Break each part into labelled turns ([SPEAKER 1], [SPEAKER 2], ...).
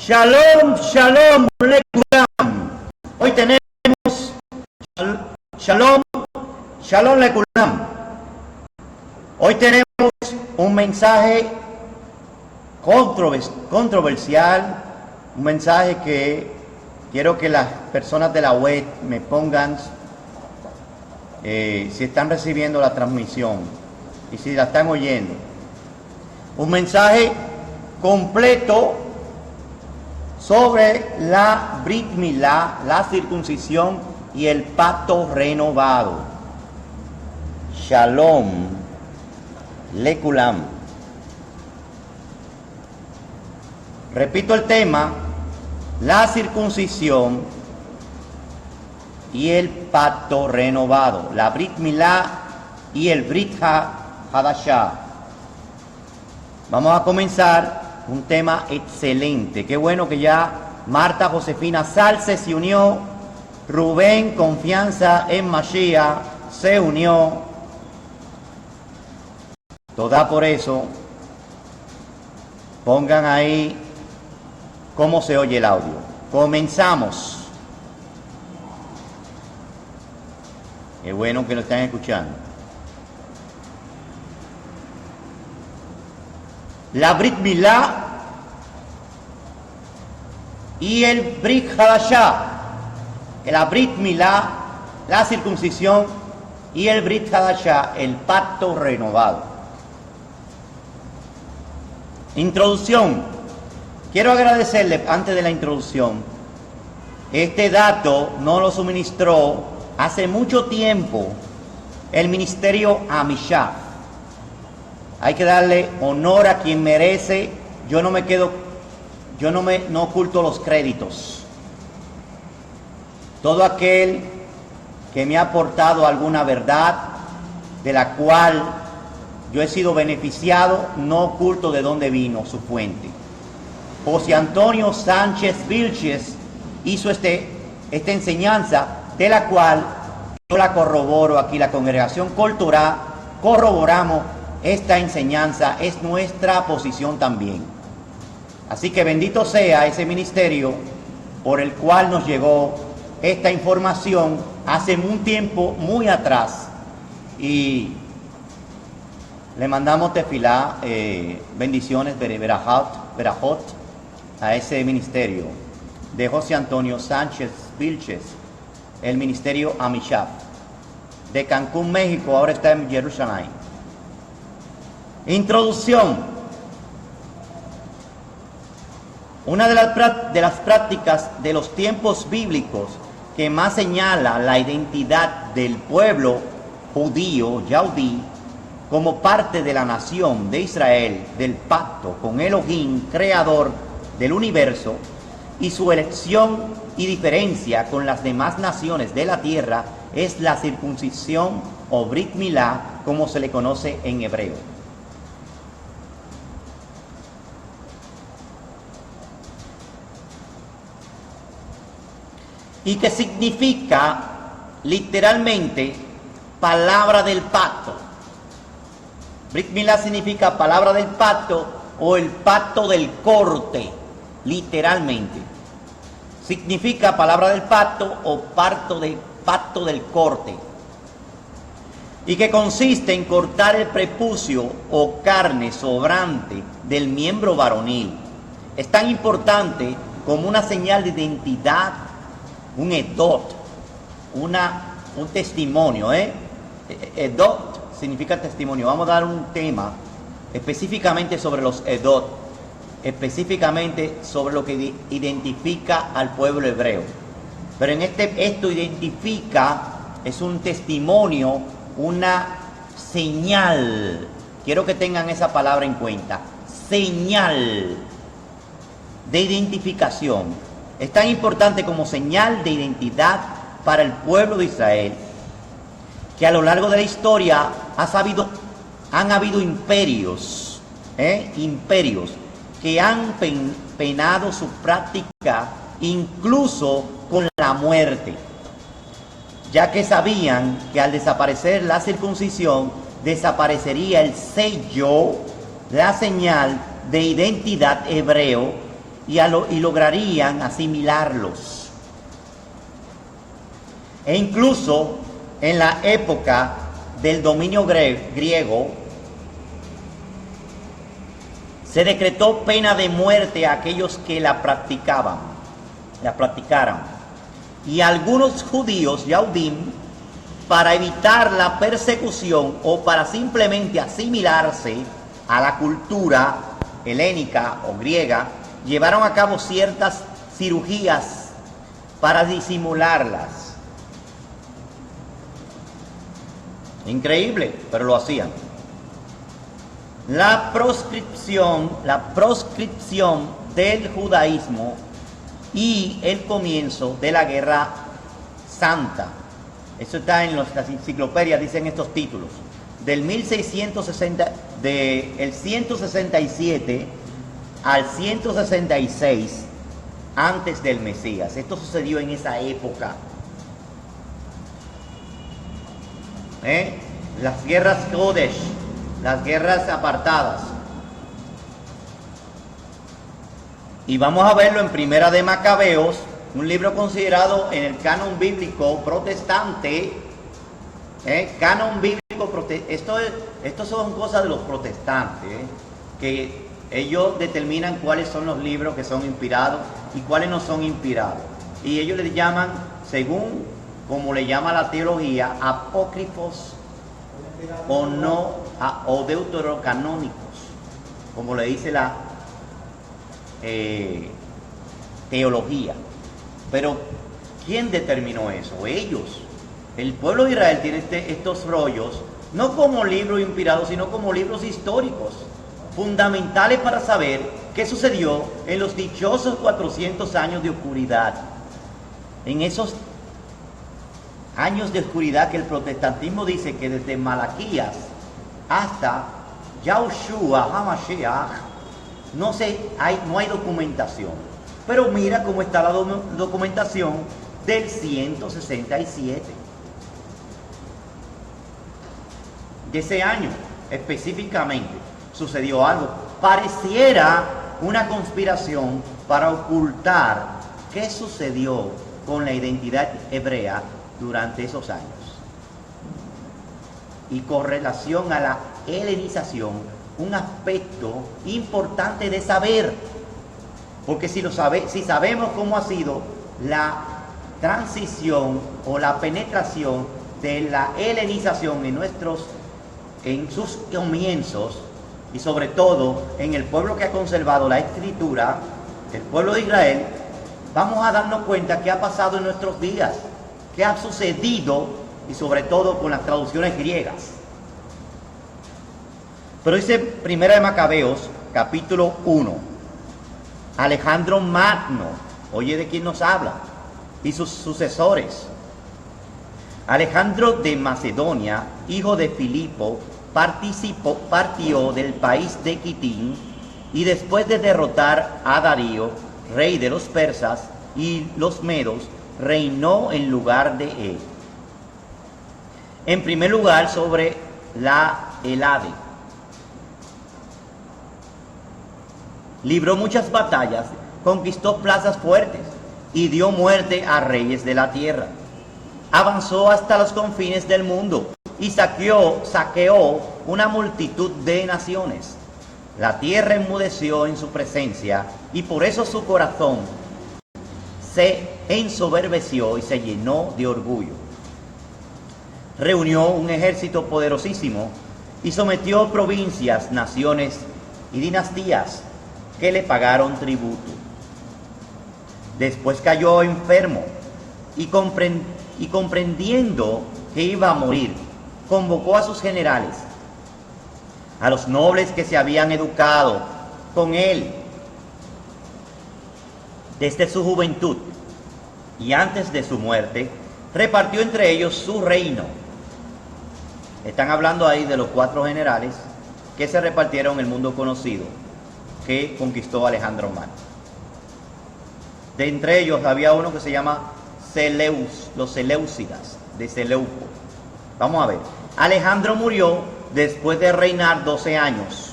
[SPEAKER 1] Shalom, shalom, lekulam. Hoy tenemos shalom, shalom, lekulam. Hoy tenemos un mensaje controversial, un mensaje que quiero que las personas de la web me pongan si están recibiendo la transmisión y si la están oyendo. Un mensaje completo sobre la Brit Milá, la circuncisión y el pacto renovado. Shalom, lekulam. Repito el tema: la circuncisión y el pacto renovado, la Brit Milá y el Brit Hadashah. Vamos a comenzar un tema excelente. Qué bueno que ya Marta Josefina Salce se unió, Rubén Confianza en Mashiach se unió. Toda por eso, pongan ahí cómo se oye el audio. Comenzamos. Qué bueno que lo están escuchando. La Brit Milá y el Brit Hadashah. La Brit Milá, la circuncisión, y el Brit Hadashah, el pacto renovado. Introducción. Quiero agradecerle antes de la introducción. Este dato nos lo suministró hace mucho tiempo el ministerio Amishaf. Hay que darle honor a quien merece. Yo no oculto los créditos. Todo aquel que me ha aportado alguna verdad de la cual yo he sido beneficiado, no oculto de dónde vino su fuente. José Antonio Sánchez Vilches hizo esta enseñanza, de la cual yo la corroboro aquí. La congregación cultural corroboramos esta enseñanza, es nuestra posición también. Así que bendito sea ese ministerio por el cual nos llegó esta información hace un tiempo muy atrás, y le mandamos tefilá, bendiciones, berajot a ese ministerio de José Antonio Sánchez Vilches, el ministerio Amishaf de Cancún, México, ahora está en Jerusalén. Introducción. Una de las prácticas de los tiempos bíblicos que más señala la identidad del pueblo judío, yaudí, como parte de la nación de Israel, del pacto con Elohim, creador del universo, y su elección y diferencia con las demás naciones de la tierra, es la circuncisión o Brit Milá, como se le conoce en hebreo. Y que significa literalmente palabra del pacto. Brit Milá significa palabra del pacto o el pacto del corte, literalmente. Significa palabra del pacto o pacto del corte. Y que consiste en cortar el prepucio o carne sobrante del miembro varonil. Es tan importante como una señal de identidad, un edot, un testimonio. Edot significa testimonio. Vamos a dar un tema específicamente sobre los edot, específicamente sobre lo que identifica al pueblo hebreo. Pero en esto identifica, es un testimonio, una señal. Quiero que tengan esa palabra en cuenta. Señal de identificación. Es tan importante como señal de identidad para el pueblo de Israel, que a lo largo de la historia han habido imperios que han penado su práctica incluso con la muerte, ya que sabían que al desaparecer la circuncisión, desaparecería el sello, la señal de identidad hebreo, y lograrían asimilarlos. E incluso en la época del dominio griego, se decretó pena de muerte a aquellos que la practicaran. Y algunos judíos, Yahudim, para evitar la persecución o para simplemente asimilarse a la cultura helénica o griega, llevaron a cabo ciertas cirugías para disimularlas. Increíble, pero lo hacían. La proscripción del judaísmo y el comienzo de la Guerra Santa. Eso está en las enciclopedias, dicen estos títulos. Del 167 al 166 antes del Mesías. Esto sucedió en esa época. Las guerras Kodesh, las guerras apartadas. Y vamos a verlo en Primera de Macabeos, un libro considerado en el canon bíblico protestante. Canon bíblico protestante. Esto son cosas de los protestantes, que ellos determinan cuáles son los libros que son inspirados y cuáles no son inspirados. Y ellos le llaman, según como le llama la teología, apócrifos o no, o deuterocanónicos, como le dice la teología. Pero ¿quién determinó eso? Ellos. El pueblo de Israel tiene estos rollos no como libros inspirados, sino como libros históricos, fundamentales para saber qué sucedió en los dichosos 400 años de oscuridad. En esos años de oscuridad que el protestantismo dice que desde Malaquías hasta Yahushua HaMashiach no hay documentación. Pero mira cómo está la documentación del 167. De ese año específicamente sucedió algo. Pareciera una conspiración para ocultar qué sucedió con la identidad hebrea durante esos años. Y con relación a la helenización, un aspecto importante de saber, porque si sabemos cómo ha sido la transición o la penetración de la helenización en sus comienzos, y sobre todo en el pueblo que ha conservado la escritura, el pueblo de Israel, vamos a darnos cuenta qué ha pasado en nuestros días, qué ha sucedido, y sobre todo con las traducciones griegas. Pero dice Primera de Macabeos, capítulo 1, Alejandro Magno, oye de quién nos habla, y sus sucesores. Alejandro de Macedonia, hijo de Filipo, partió del país de Quitín, y después de derrotar a Darío, rey de los persas y los medos, reinó en lugar de él. En primer lugar sobre la Helade. Libró muchas batallas, conquistó plazas fuertes y dio muerte a reyes de la tierra. Avanzó hasta los confines del mundo y saqueó una multitud de naciones. La tierra enmudeció en su presencia y por eso su corazón se ensoberbeció y se llenó de orgullo. Reunió un ejército poderosísimo y sometió provincias, naciones y dinastías que le pagaron tributo. Después cayó enfermo y comprendiendo que iba a morir, convocó a sus generales, a los nobles que se habían educado con él desde su juventud, y antes de su muerte repartió entre ellos su reino. Están hablando ahí de los 4 generales que se repartieron el mundo conocido que conquistó Alejandro Magno. De entre ellos había uno que se llama los Seleucidas, de Seleuco. Vamos a ver. Alejandro murió después de reinar 12 años.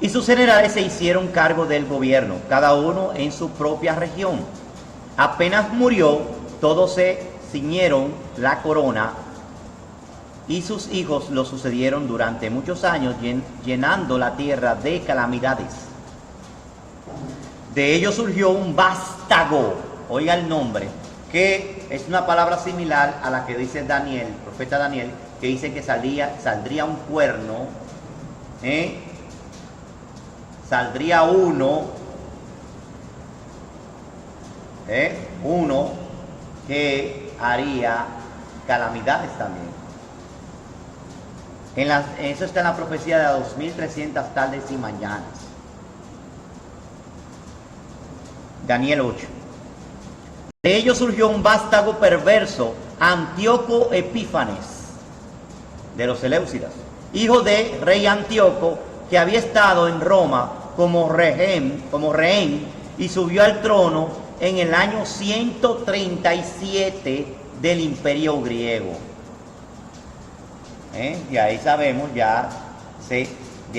[SPEAKER 1] Y sus generales se hicieron cargo del gobierno, cada uno en su propia región. Apenas murió, todos se ciñeron la corona y sus hijos lo sucedieron durante muchos años, llenando la tierra de calamidades. De ellos surgió un vástago, oiga el nombre, que es una palabra similar a la que dice Daniel, el profeta Daniel, que dice que saldría un cuerno, saldría uno que haría calamidades también. Eso está en la profecía de 2300 tardes y mañanas. Daniel 8. De ellos surgió un vástago perverso, Antíoco Epífanes, de los Seleucidas, hijo de rey Antíoco, que había estado en Roma como rehén, y subió al trono en el año 137 del imperio griego. Y ahí sabemos, de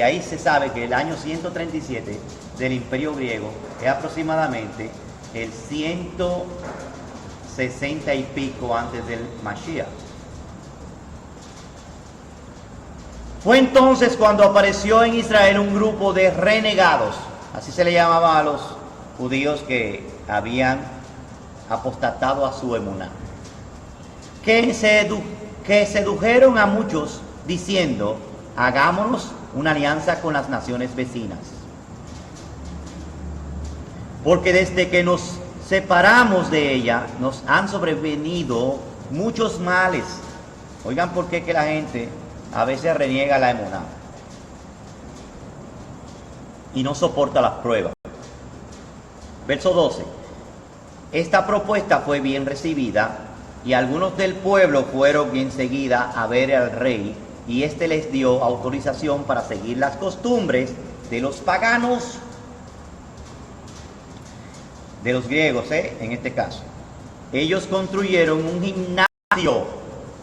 [SPEAKER 1] ahí se sabe que el año 137 del imperio griego es aproximadamente el 160 y pico antes del Mashiach. Fue entonces cuando apareció en Israel un grupo de renegados, así se le llamaba a los judíos que habían apostatado a su emuná, que sedujeron a muchos diciendo: hagámonos una alianza con las naciones vecinas, porque desde que nos separamos de ella nos han sobrevenido muchos males. Oigan por qué que la gente a veces reniega la emuná y no soporta las pruebas. Verso 12. Esta propuesta fue bien recibida y algunos del pueblo fueron enseguida a ver al rey, y éste les dio autorización para seguir las costumbres de los paganos, de los griegos, en este caso. Ellos construyeron un gimnasio.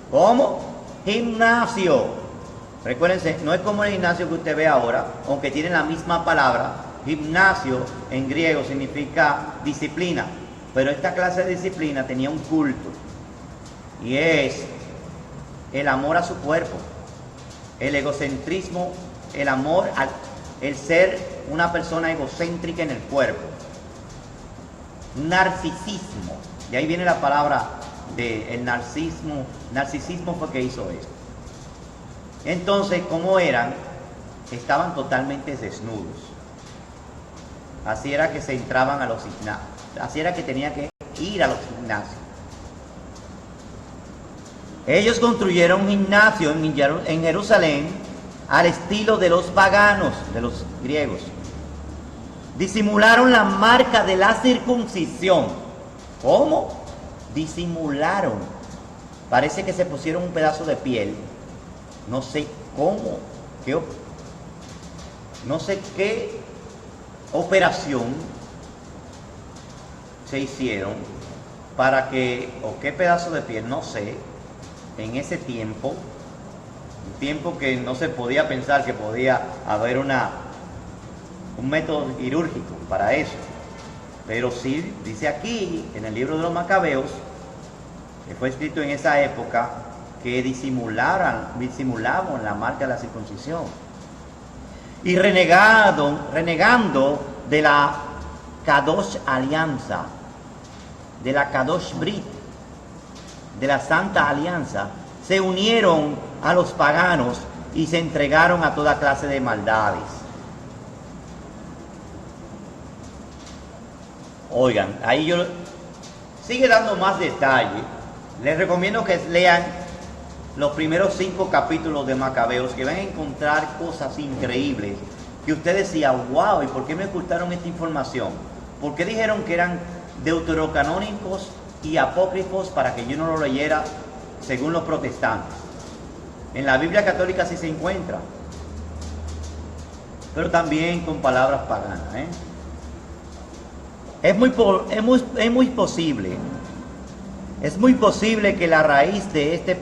[SPEAKER 1] ¿Cómo? Gimnasio. Recuérdense, no es como el gimnasio que usted ve ahora, aunque tiene la misma palabra. Gimnasio en griego significa disciplina, pero esta clase de disciplina tenía un culto, y es el amor a su cuerpo, el egocentrismo, el amor el ser una persona egocéntrica en el cuerpo, narcisismo. De ahí viene la palabra del narcisismo fue que hizo esto. Entonces, ¿cómo eran? Estaban totalmente desnudos. Así era que se entraban a los gimnasios, así era que tenían que ir a los gimnasios. Ellos construyeron un gimnasio en Jerusalén al estilo de los paganos, de los griegos. Disimularon la marca de la circuncisión. ¿Cómo? Disimularon. Parece que se pusieron un pedazo de piel. No sé cómo. No sé qué operación se hicieron para que, o qué pedazo de piel, no sé, en ese tiempo, un tiempo que no se podía pensar que podía haber un método quirúrgico para eso, pero sí dice aquí en el libro de los Macabeos, que fue escrito en esa época, que disimulaban la marca de la circuncisión. Y renegando de la Kadosh Alianza, de la Kadosh Brit, de la Santa Alianza, se unieron a los paganos y se entregaron a toda clase de maldades. Oigan, ahí yo sigue dando más detalle. Les recomiendo que lean los primeros 5 capítulos de Macabeos, que van a encontrar cosas increíbles que usted decía: wow, ¿y por qué me ocultaron esta información? ¿Por qué dijeron que eran deuterocanónicos y apócrifos para que yo no lo leyera según los protestantes? En la Biblia católica sí se encuentra, pero también con palabras paganas. Es muy posible que la raíz de este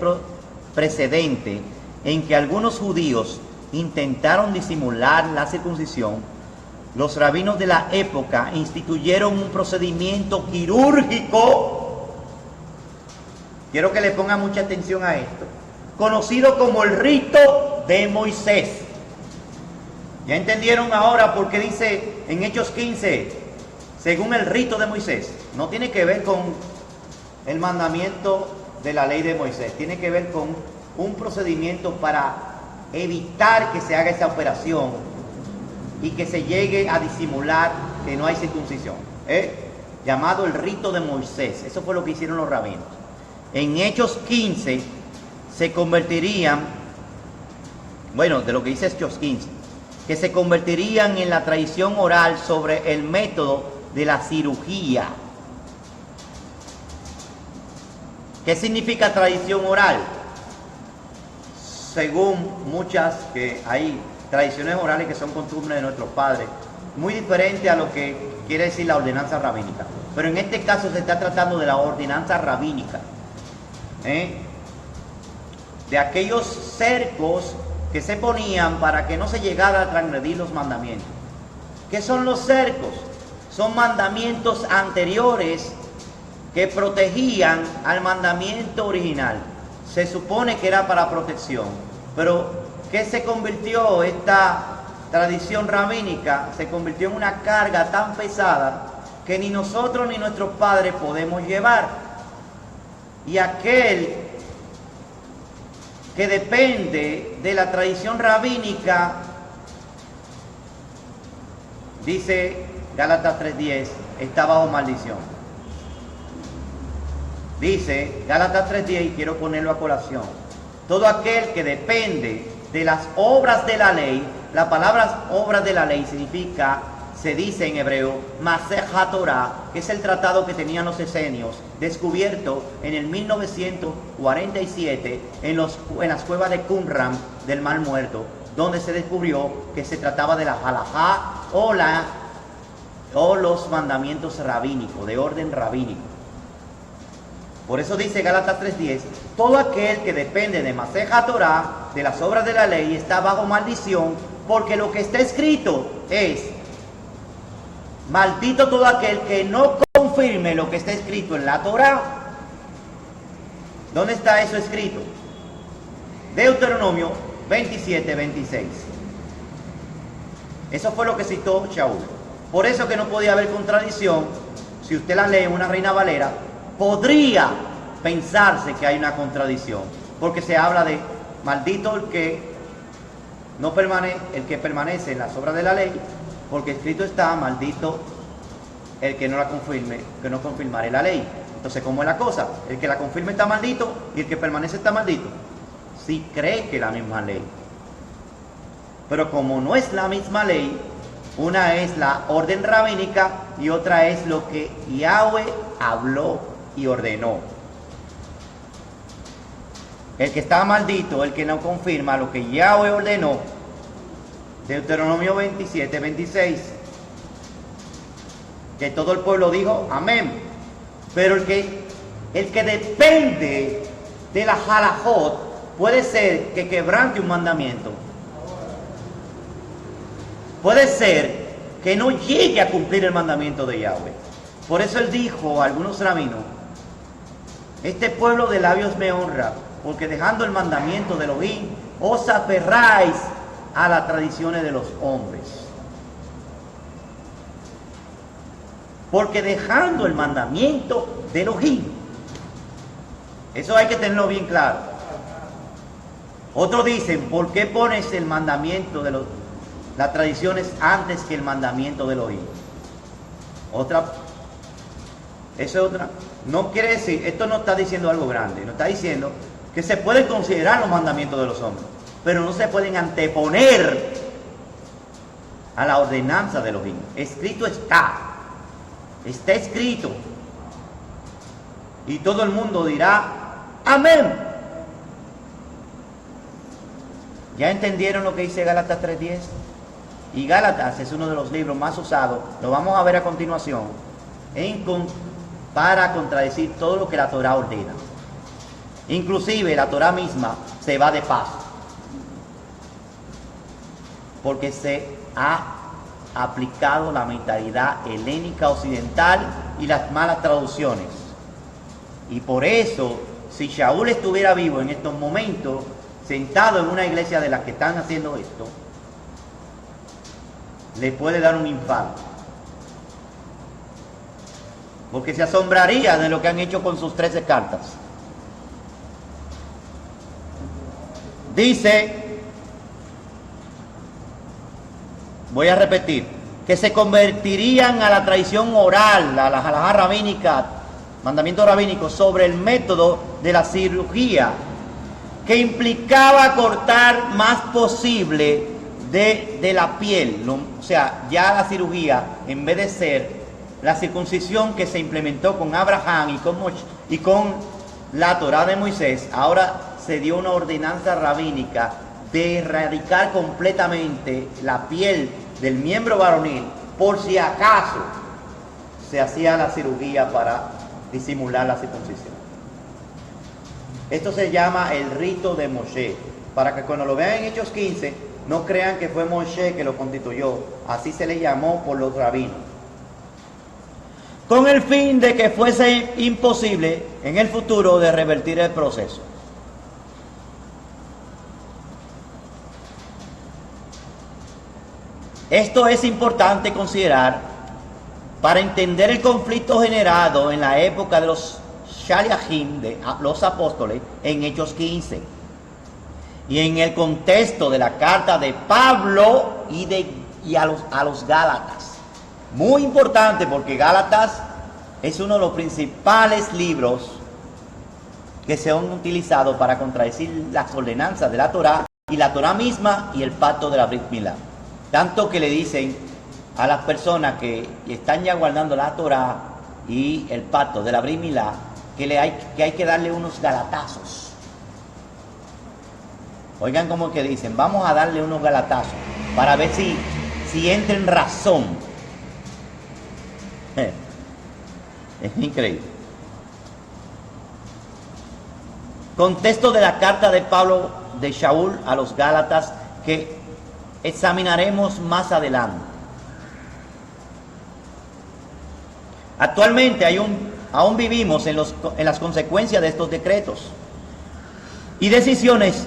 [SPEAKER 1] precedente en que algunos judíos intentaron disimular la circuncisión, los rabinos de la época instituyeron un procedimiento quirúrgico, quiero que le pongan mucha atención a esto, conocido como el rito de Moisés. ¿Ya entendieron ahora por qué dice en Hechos 15, según el rito de Moisés? No tiene que ver con el mandamiento de la ley de Moisés, tiene que ver con un procedimiento para evitar que se haga esa operación y que se llegue a disimular que no hay circuncisión, llamado el rito de Moisés. Eso fue lo que hicieron los rabinos. En Hechos 15 se convertirían, bueno, de lo que dice Hechos 15, que se convertirían en la tradición oral sobre el método de la cirugía. ¿Qué significa tradición oral? Según muchas, que hay tradiciones orales que son costumbres de nuestros padres, muy diferente a lo que quiere decir la ordenanza rabínica. Pero en este caso se está tratando de la ordenanza rabínica, de aquellos cercos que se ponían para que no se llegara a transgredir los mandamientos. ¿Qué son los cercos? Son mandamientos anteriores que protegían al mandamiento original. Se supone que era para protección, pero ¿qué se convirtió esta tradición rabínica? Se convirtió en una carga tan pesada que ni nosotros ni nuestros padres podemos llevar. Y aquel que depende de la tradición rabínica, dice Gálatas 3:10, está bajo maldición. Dice Gálatas 3:10, y quiero ponerlo a colación, todo aquel que depende de las obras de la ley, la palabra obras de la ley significa, se dice en hebreo, Masechet Torah, que es el tratado que tenían los esenios, descubierto en el 1947 en las cuevas de Qumran del Mar Muerto, donde se descubrió que se trataba de la halajá o los mandamientos rabínicos, de orden rabínico. Por eso dice Gálatas 3:10, todo aquel que depende de Masechet Torah, de las obras de la ley, está bajo maldición, porque lo que está escrito es, maldito todo aquel que no confirme lo que está escrito en la Torah. ¿Dónde está eso escrito? Deuteronomio 27:26. Eso fue lo que citó Shaul. Por eso que no podía haber contradicción. Si usted la lee en una Reina Valera, podría pensarse que hay una contradicción, porque se habla de maldito el que permanece en las obras de la ley, porque escrito está, maldito el que no la confirme, que no confirmare la ley. Entonces, ¿cómo es la cosa? El que la confirme está maldito y el que permanece está maldito. Si cree que es la misma ley. Pero como no es la misma ley, una es la orden rabínica y otra es lo que Yahweh habló y ordenó. El que está maldito, el que no confirma lo que Yahweh ordenó, Deuteronomio 27:26, que todo el pueblo dijo amén. Pero el que depende de la halajot, puede ser que quebrante un mandamiento, puede ser que no llegue a cumplir el mandamiento de Yahweh. Por eso él dijo a algunos rabinos, este pueblo de labios me honra, porque dejando el mandamiento de Elohim, os aferráis a las tradiciones de los hombres. Porque dejando el mandamiento de Elohim, eso hay que tenerlo bien claro. Otros dicen, ¿por qué pones el mandamiento de las tradiciones antes que el mandamiento de Elohim? Eso es otra. No quiere decir, esto no está diciendo algo grande, no está diciendo que se pueden considerar los mandamientos de los hombres, pero no se pueden anteponer a la ordenanza de Elohim. Escrito está escrito. Y todo el mundo dirá, amén. ¿Ya entendieron lo que dice Gálatas 3:10? Y Gálatas es uno de los libros más usados, lo vamos a ver a continuación, para contradecir todo lo que la Torah ordena. Inclusive la Torah misma se va de paso. porque se ha aplicado la mentalidad helénica occidental y las malas traducciones. Y por eso, si Shaul estuviera vivo en estos momentos, sentado en una iglesia de las que están haciendo esto, le puede dar un infarto. Porque se asombraría de lo que han hecho con sus 13 cartas. Dice, voy a repetir, que se convertirían a la tradición oral, a la halajá rabínica, mandamiento rabínico, sobre el método de la cirugía, que implicaba cortar más posible de la piel. O sea, ya la cirugía, en vez de ser la circuncisión que se implementó con Abraham y con la Torá de Moisés, ahora se dio una ordenanza rabínica de erradicar completamente la piel del miembro varonil, por si acaso se hacía la cirugía para disimular la circuncisión. Esto se llama el rito de Moshe, para que cuando lo vean en Hechos 15, no crean que fue Moshe que lo constituyó, así se le llamó por los rabinos, con el fin de que fuese imposible en el futuro de revertir el proceso. Esto es importante considerar para entender el conflicto generado en la época de los Shaliachim, de los apóstoles, en Hechos 15. Y en el contexto de la carta de Pablo y a los Gálatas. Muy importante, porque Gálatas es uno de los principales libros que se han utilizado para contradecir las ordenanzas de la Torá y la Torá misma y el pacto de la Brit Milá. Tanto que le dicen a las personas que están ya guardando la Torá y el pacto de la Brit Milá que hay que darle unos galatazos. Oigan como que dicen, vamos a darle unos galatazos para ver si entra en razón. Es increíble. Contexto de la carta de Pablo de Shaul a los Gálatas que examinaremos más adelante. Actualmente aún vivimos en las consecuencias de estos decretos y decisiones,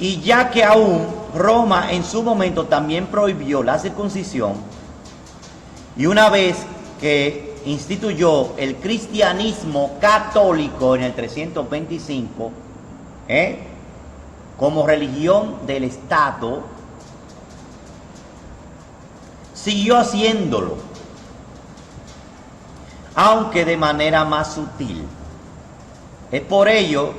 [SPEAKER 1] y ya que aún Roma en su momento también prohibió la circuncisión, y una vez que instituyó el cristianismo católico en el 325 como religión del Estado, siguió haciéndolo, aunque de manera más sutil. Es por ello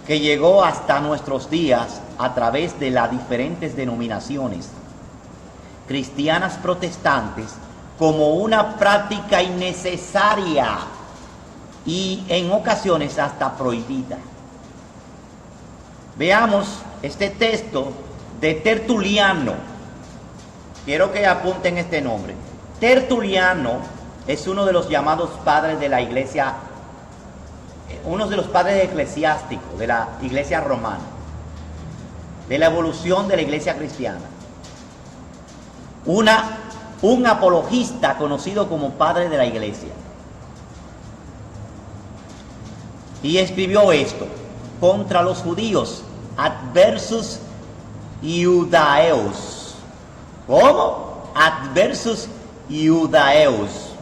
[SPEAKER 1] que llegó hasta nuestros días a través de las diferentes denominaciones cristianas protestantes como una práctica innecesaria y en ocasiones hasta prohibida. Veamos este texto de Tertuliano. Quiero que apunten este nombre. Tertuliano es uno de los llamados padres de la iglesia, uno de los padres eclesiásticos de la iglesia romana, de la evolución de la iglesia cristiana. Un apologista conocido como padre de la iglesia. Y escribió esto: contra los judíos, adversus Iudaeus. ¿Cómo? Adversus Iudaeus.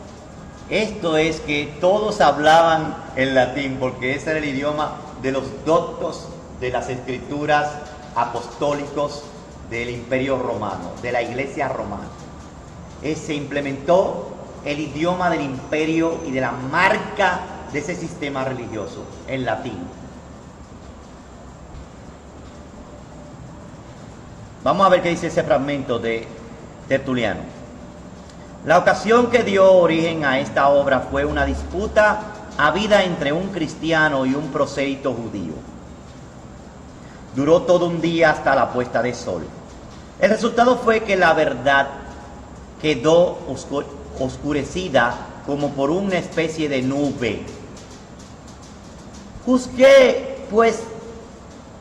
[SPEAKER 1] Esto es que todos hablaban el latín, porque ese era el idioma de los doctos de las escrituras apostólicos del Imperio Romano, de la iglesia romana. Se implementó el idioma del imperio y de la marca de ese sistema religioso, el latín. Vamos a ver qué dice ese fragmento de Tertuliano. La ocasión que dio origen a esta obra fue una disputa habida entre un cristiano y un prosélito judío. Duró todo un día hasta la puesta de sol. El resultado fue que la verdad quedó oscurecida como por una especie de nube. Juzgué, pues,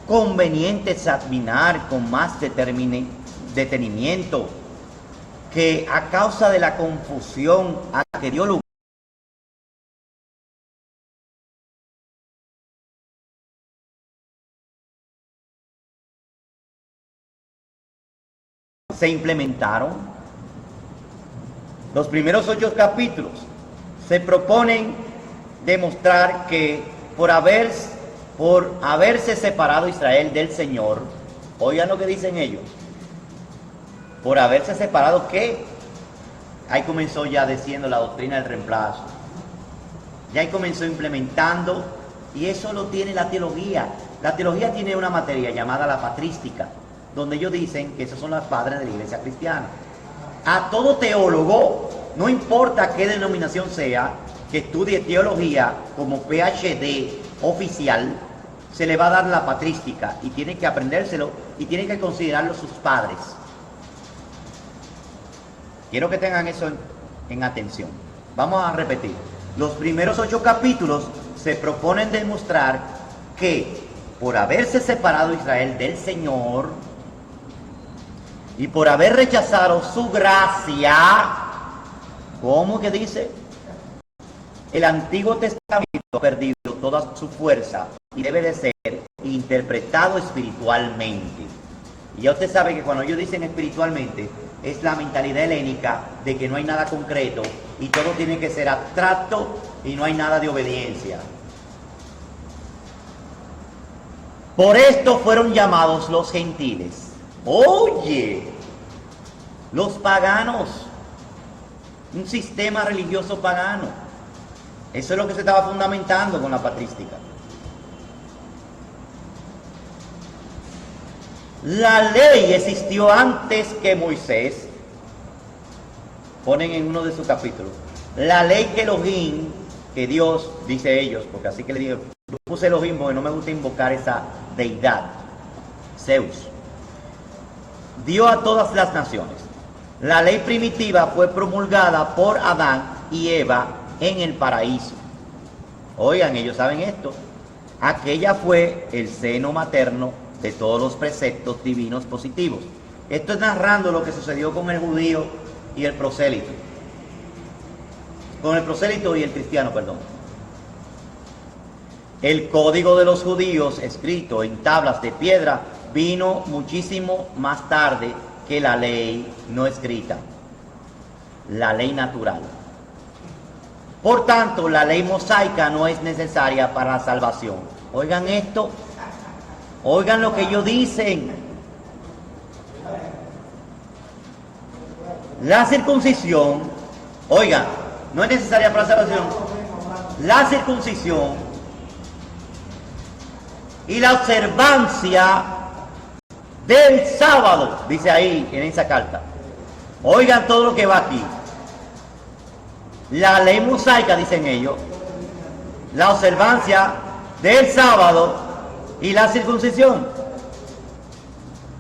[SPEAKER 1] conveniente examinar con más detenimiento, que a causa de la confusión a que dio lugar, se implementaron. Los primeros 8 capítulos se proponen demostrar que por haberse separado Israel del Señor, oigan lo que dicen ellos, por haberse separado, ¿qué? Ahí comenzó ya diciendo la doctrina del reemplazo, ya ahí comenzó implementando, y eso lo tiene la teología. La teología tiene una materia llamada la patrística, donde ellos dicen que esos son los padres de la iglesia cristiana. A todo teólogo, no importa qué denominación sea, que estudie teología como PhD oficial, se le va a dar la patrística y tiene que aprendérselo y tiene que considerarlo sus padres. Quiero que tengan eso en atención. Vamos a repetir. Los primeros 8 capítulos se proponen demostrar que por haberse separado Israel del Señor y por haber rechazado su gracia, ¿cómo que dice? El Antiguo Testamento ha perdido toda su fuerza y debe de ser interpretado espiritualmente. Y ya usted sabe que cuando ellos dicen espiritualmente, es la mentalidad helénica de que no hay nada concreto y todo tiene que ser abstracto y no hay nada de obediencia. Por esto fueron llamados los gentiles. Oye, los paganos, un sistema religioso pagano. Eso es lo que se estaba fundamentando con la patrística. La ley existió antes que Moisés. Ponen en uno de sus capítulos. La ley que Elohim, que Dios, dice ellos, porque así que le digo, yo puse Elohim porque no me gusta invocar esa deidad, Zeus, dio a todas las naciones. La ley primitiva fue promulgada por Adán y Eva en el paraíso. Oigan, ellos saben esto. Aquella fue el seno materno de todos los preceptos divinos positivos. Esto es narrando lo que sucedió con el judío y el prosélito. Con el prosélito y el cristiano, perdón. El código de los judíos, escrito en tablas de piedra, vino muchísimo más tarde que la ley no escrita, la ley natural. Por tanto, la ley mosaica no es necesaria para la salvación. Oigan esto, oigan lo que ellos dicen. La circuncisión, oigan, no es necesaria para la salvación. La circuncisión y la observancia del sábado, dice ahí en esa carta. Oigan todo lo que va aquí. La ley mosaica, dicen ellos, la observancia del sábado y la circuncisión.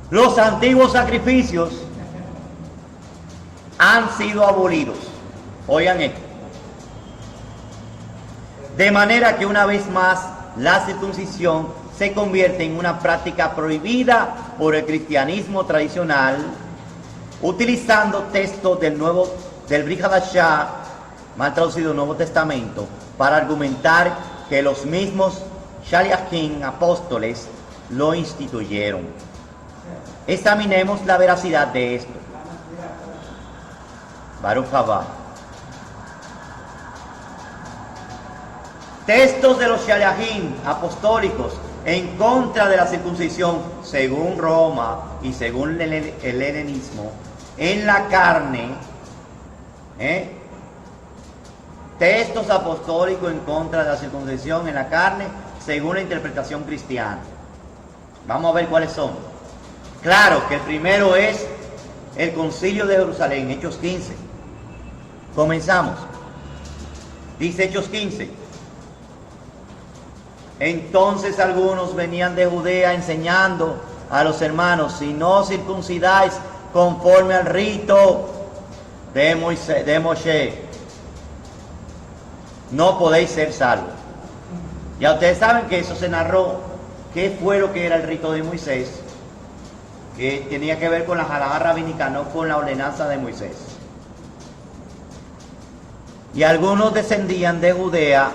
[SPEAKER 1] Los antiguos sacrificios han sido abolidos. Oigan esto. De manera que una vez más la circuncisión se convierte en una práctica prohibida por el cristianismo tradicional, utilizando textos del Brit Hadashah, mal traducido Nuevo Testamento, para argumentar que los mismos Shaliachim, apóstoles, lo instituyeron. Examinemos la veracidad de esto. Baruch Haba. Textos de los Shaliachim apostólicos en contra de la circuncisión, según Roma y según el helenismo, en la carne, textos apostólicos en contra de la circuncisión en la carne, según la interpretación cristiana. Vamos a ver cuáles son. Claro que el primero es el Concilio de Jerusalén, Hechos 15. Comenzamos. Dice Hechos 15. Entonces algunos venían de Judea enseñando a los hermanos: si no circuncidáis conforme al rito de Moshe, no podéis ser salvos. Ya ustedes saben que eso se narró. ¿Qué fue lo que era el rito de Moisés? que tenía que ver con la halajá rabínica, no con la ordenanza de Moisés. Y algunos descendían de Judea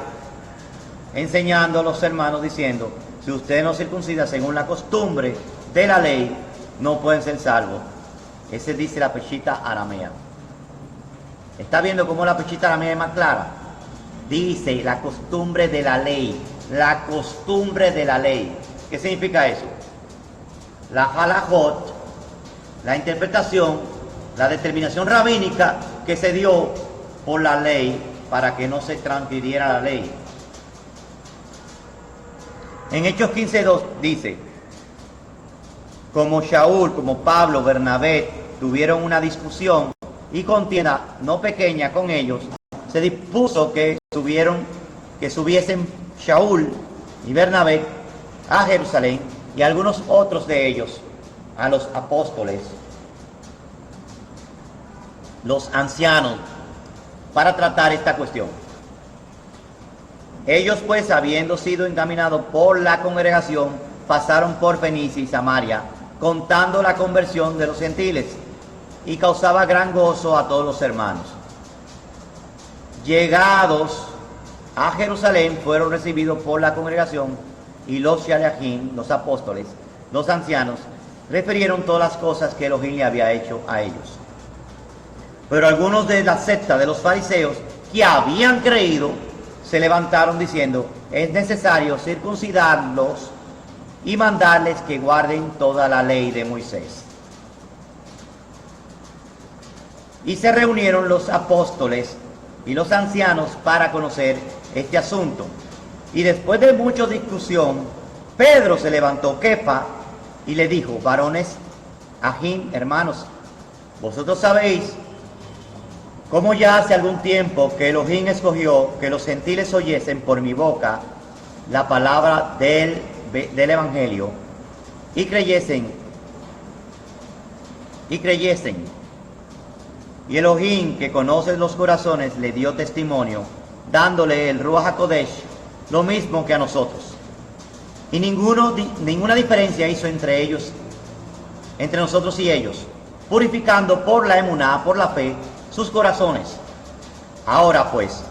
[SPEAKER 1] enseñando a los hermanos diciendo: si ustedes no circuncidan según la costumbre de la ley, no pueden ser salvos. Ese dice la peshita aramea. ¿Está viendo cómo la peshita aramea es más clara? Dice la costumbre de la ley. La costumbre de la ley. ¿Qué significa eso? La halajot, la interpretación, la determinación rabínica que se dio por la ley para que no se transgrediera la ley. En Hechos 15:2 dice: como Shaul, como Pablo, Bernabé tuvieron una discusión y contienda no pequeña con ellos, se dispuso que subiesen Shaul y Bernabé a Jerusalén y algunos otros de ellos a los apóstoles, los ancianos, para tratar esta cuestión. Ellos pues, habiendo sido encaminados por la congregación, pasaron por Fenicia y Samaria, contando la conversión de los gentiles, y causaba gran gozo a todos los hermanos. Llegados a Jerusalén, fueron recibidos por la congregación, y los Shaliachim, los apóstoles, los ancianos, refirieron todas las cosas que Elohim le había hecho a ellos. Pero algunos de la secta de los fariseos que habían creído se levantaron diciendo: es necesario circuncidarlos y mandarles que guarden toda la ley de Moisés. Y se reunieron los apóstoles y los ancianos para conocer este asunto. Y después de mucha discusión, Pedro se levantó, Kefa, y le dijo: varones, Ajim, hermanos, vosotros sabéis cómo ya hace algún tiempo que Elohim escogió que los gentiles oyesen por mi boca la palabra del Evangelio y creyesen. Y Elohim, que conoce los corazones, le dio testimonio, dándole el Ruach HaKodesh, lo mismo que a nosotros. Y ninguna diferencia hizo entre ellos, entre nosotros y ellos, purificando por la emuná, por la fe, sus corazones. Ahora pues,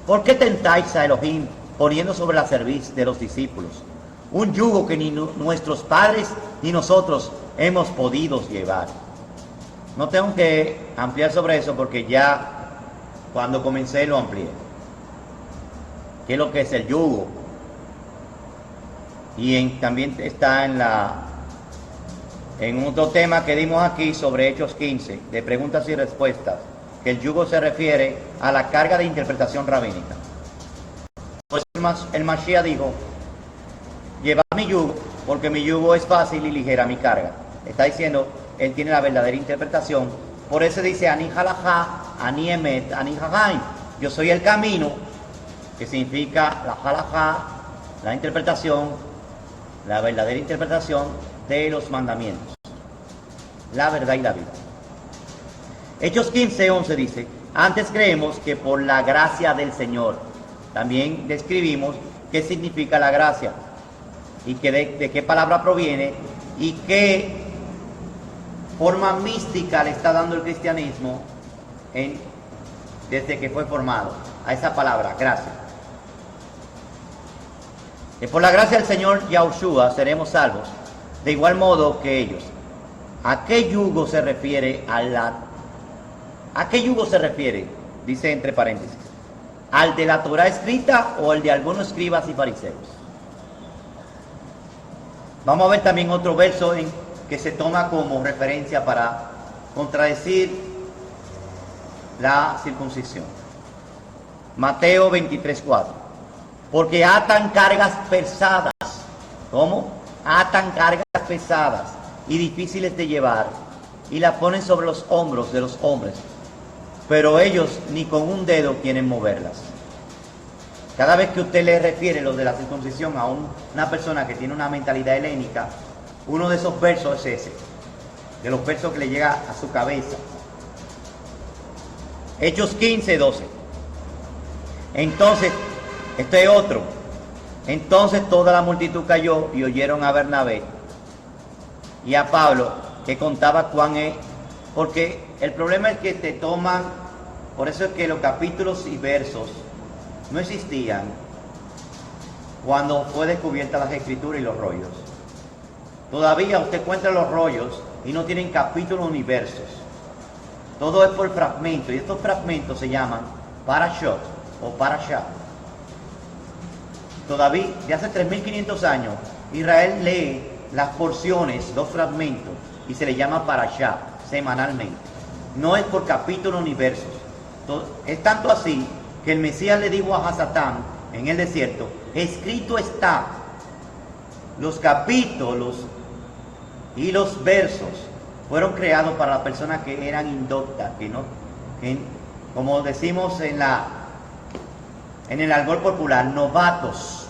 [SPEAKER 1] ¿por qué tentáis a Elohim poniendo sobre la cerviz de los discípulos un yugo que ni nuestros padres ni nosotros hemos podido llevar? No tengo que ampliar sobre eso porque ya cuando comencé lo amplié. ¿Qué es lo que es el yugo? Y también está en otro tema que dimos aquí sobre Hechos 15, de preguntas y respuestas, que el yugo se refiere a la carga de interpretación rabínica. Pues el Mashiach dijo: llevad mi yugo, porque mi yugo es fácil y ligera mi carga. Está diciendo, él tiene la verdadera interpretación. Por eso dice: Ani halajá, ani emet, ani hajaim. Yo soy el camino, que significa la halajá, la interpretación, la verdadera interpretación de los mandamientos, la verdad y la vida. Hechos 15:11 dice: antes creemos que por la gracia del Señor. También describimos qué significa la gracia y de qué palabra proviene y qué forma mística le está dando el cristianismo desde que fue formado a esa palabra, gracia. Que por la gracia del Señor Yahushua seremos salvos, de igual modo que ellos. ¿A qué yugo se refiere ¿A qué yugo se refiere? Dice entre paréntesis: ¿al de la Torah escrita o al de algunos escribas y fariseos? Vamos a ver también otro verso que se toma como referencia para contradecir la circuncisión. Mateo 23:4. Porque atan cargas pesadas. ¿Cómo? Atan cargas pesadas y difíciles de llevar y las ponen sobre los hombros de los hombres, pero ellos ni con un dedo quieren moverlas. Cada vez que usted le refiere lo de la circuncisión a una persona que tiene una mentalidad helénica, uno de esos versos es ese, de los versos que le llega a su cabeza. Hechos 15:12. Entonces, este es otro. Entonces toda la multitud cayó y oyeron a Bernabé y a Pablo que contaba cuán es, porque el problema es que te toman, por eso es que los capítulos y versos no existían cuando fue descubierta las escrituras y los rollos. Todavía usted encuentra los rollos y no tienen capítulos ni versos. Todo es por fragmentos, y estos fragmentos se llaman parashot o parashá. Todavía, de hace 3.500 años, Israel lee las porciones, los fragmentos, y se le llama parashá semanalmente. No es por capítulos ni versos. Es tanto así que el Mesías le dijo a Hasatán en el desierto: escrito está. Los capítulos y los versos fueron creados para las personas que eran indoctas, como decimos en el argot popular, novatos,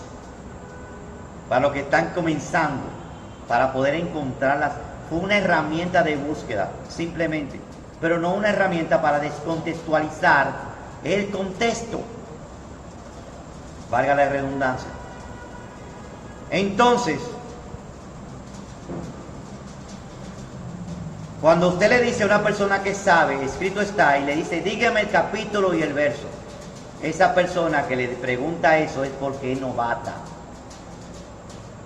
[SPEAKER 1] para los que están comenzando, para poder encontrarlas. Fue una herramienta de búsqueda, simplemente, pero no una herramienta para descontextualizar el contexto, valga la redundancia. Entonces, cuando usted le dice a una persona que sabe, escrito está, y le dice, dígame el capítulo y el verso, esa persona que le pregunta eso es porque es novata.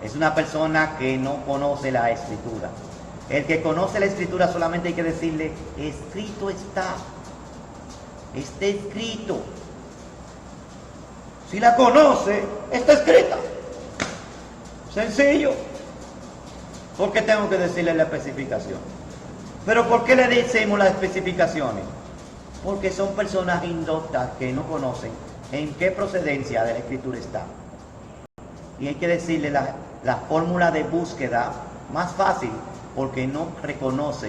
[SPEAKER 1] Es una persona que no conoce la escritura. El que conoce la escritura solamente hay que decirle, escrito está. Está escrito. Si la conoce, está escrita. Sencillo. ¿Por qué tengo que decirle la especificación? Pero ¿por qué le decimos las especificaciones? Porque son personas indoctas que no conocen en qué procedencia de la escritura está. Y hay que decirle la fórmula de búsqueda más fácil, porque no reconoce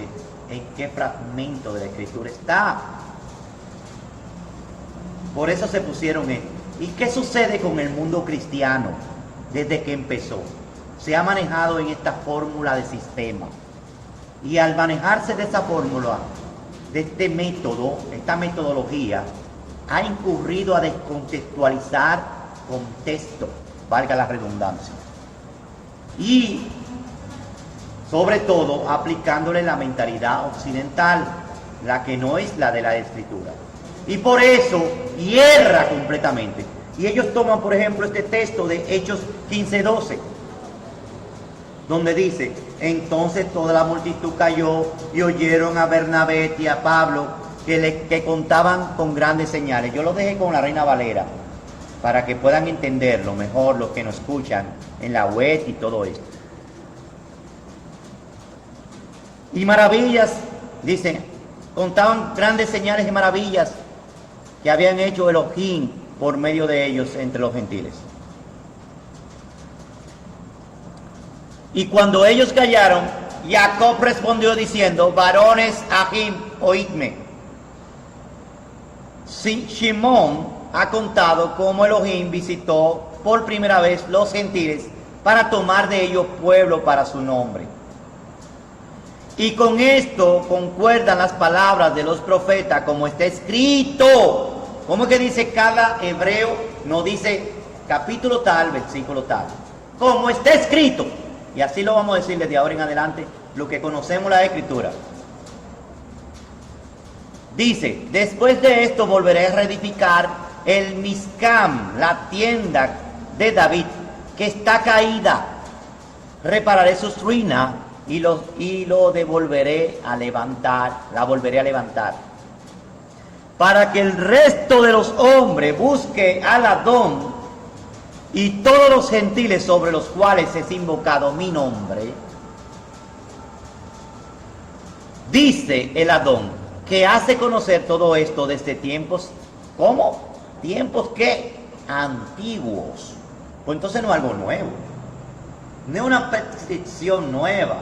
[SPEAKER 1] en qué fragmento de la escritura está. Por eso se pusieron esto. ¿Y qué sucede con el mundo cristiano desde que empezó? Se ha manejado en esta fórmula de sistema. Y al manejarse de esa fórmula, de este método, esta metodología, ha incurrido a descontextualizar contexto, valga la redundancia. Y sobre todo aplicándole la mentalidad occidental, la que no es la de la escritura. Y por eso hierra completamente. Y ellos toman, por ejemplo, este texto de Hechos 15:12, donde dice, entonces toda la multitud cayó y oyeron a Bernabé y a Pablo que contaban con grandes señales. Yo lo dejé con la Reina Valera para que puedan entenderlo mejor los que nos escuchan en la web y todo esto. Y maravillas, dicen, contaban grandes señales y maravillas que habían hecho Elohim por medio de ellos entre los gentiles. Y cuando ellos callaron, Jacob respondió diciendo, varones Ahim, oídme. Shimón ha contado cómo Elohim visitó por primera vez los gentiles para tomar de ellos pueblo para su nombre. Y con esto concuerdan las palabras de los profetas como está escrito. ¿Cómo es que dice cada hebreo? No dice capítulo tal, versículo tal. Como está escrito. Y así lo vamos a decir desde ahora en adelante, lo que conocemos la escritura. Dice, después de esto volveré a reedificar el Mizcam, la tienda de David, que está caída. Repararé sus ruinas y lo devolveré a levantar, la volveré a levantar. Para que el resto de los hombres busque al Adón y todos los gentiles sobre los cuales es invocado mi nombre. Dice el Adón, que hace conocer todo esto desde tiempos, ¿cómo? Tiempos que antiguos. Pues entonces no es algo nuevo, no es una petición nueva.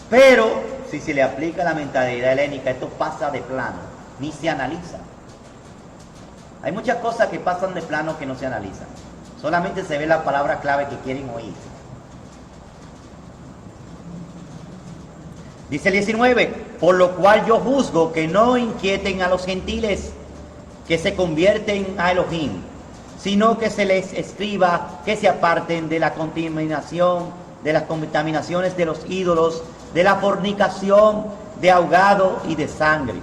[SPEAKER 1] Pero si se le aplica la mentalidad helénica, esto pasa de plano, ni se analiza. Hay muchas cosas que pasan de plano que no se analizan. Solamente se ve la palabra clave que quieren oír. Dice el 19, por lo cual yo juzgo que no inquieten a los gentiles que se convierten a Elohim, sino que se les escriba que se aparten de la contaminación de las contaminaciones de los ídolos, de la fornicación, de ahogado y de sangre.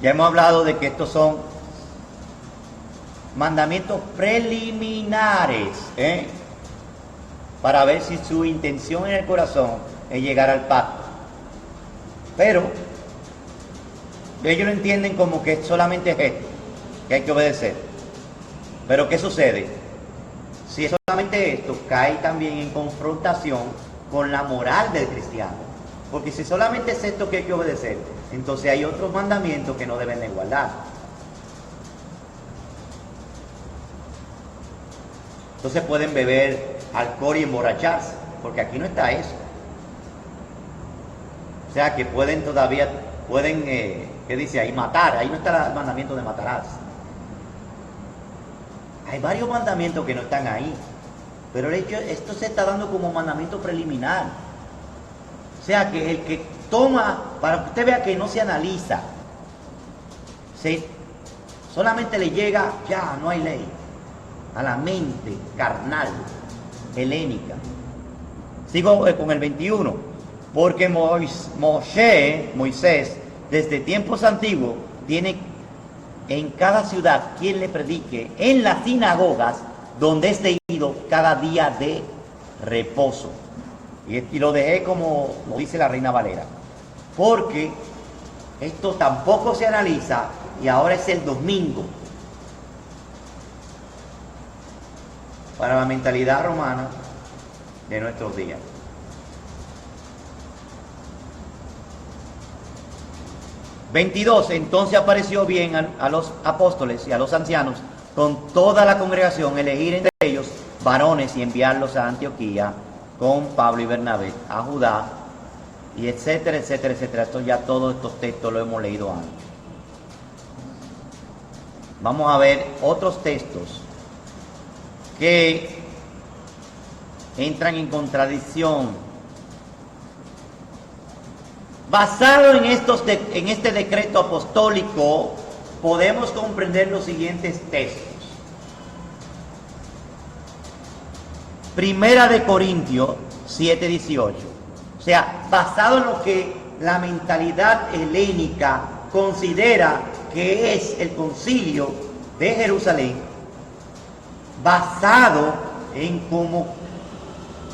[SPEAKER 1] Ya hemos hablado de que estos son mandamientos preliminares, para ver si su intención en el corazón es llegar al pacto. Pero ellos lo entienden como que solamente es esto, que hay que obedecer. Pero ¿qué sucede? Si es solamente esto, cae también en confrontación con la moral del cristiano. Porque si solamente es esto que hay que obedecer, entonces hay otros mandamientos que no deben de guardar. Entonces pueden beber alcohol y emborracharse, porque aquí no está eso. O sea que pueden, ¿qué dice ahí? Matar. Ahí no está el mandamiento de matarás. Hay varios mandamientos que no están ahí. Pero el hecho, esto se está dando como mandamiento preliminar. O sea que el que toma, para que usted vea que no se analiza, solamente le llega, ya no hay ley, a la mente carnal, helénica. Sigo con el 21. Porque Moisés, desde tiempos antiguos, tiene en cada ciudad quien le predique en las sinagogas donde es debido cada día de reposo. Y lo dejé como lo dice la Reina Valera. Porque esto tampoco se analiza y ahora es el domingo. Para la mentalidad romana de nuestros días. Entonces apareció bien a los apóstoles y a los ancianos con toda la congregación elegir entre ellos varones y enviarlos a Antioquía con Pablo y Bernabé, a Judá, y etcétera, etcétera, etcétera. Esto ya todos estos textos lo hemos leído antes. Vamos a ver otros textos que entran en contradicción. Basado en este decreto apostólico, podemos comprender los siguientes textos. Primera de Corintios 7:18. O sea, basado en lo que la mentalidad helénica considera que es el concilio de Jerusalén, basado en cómo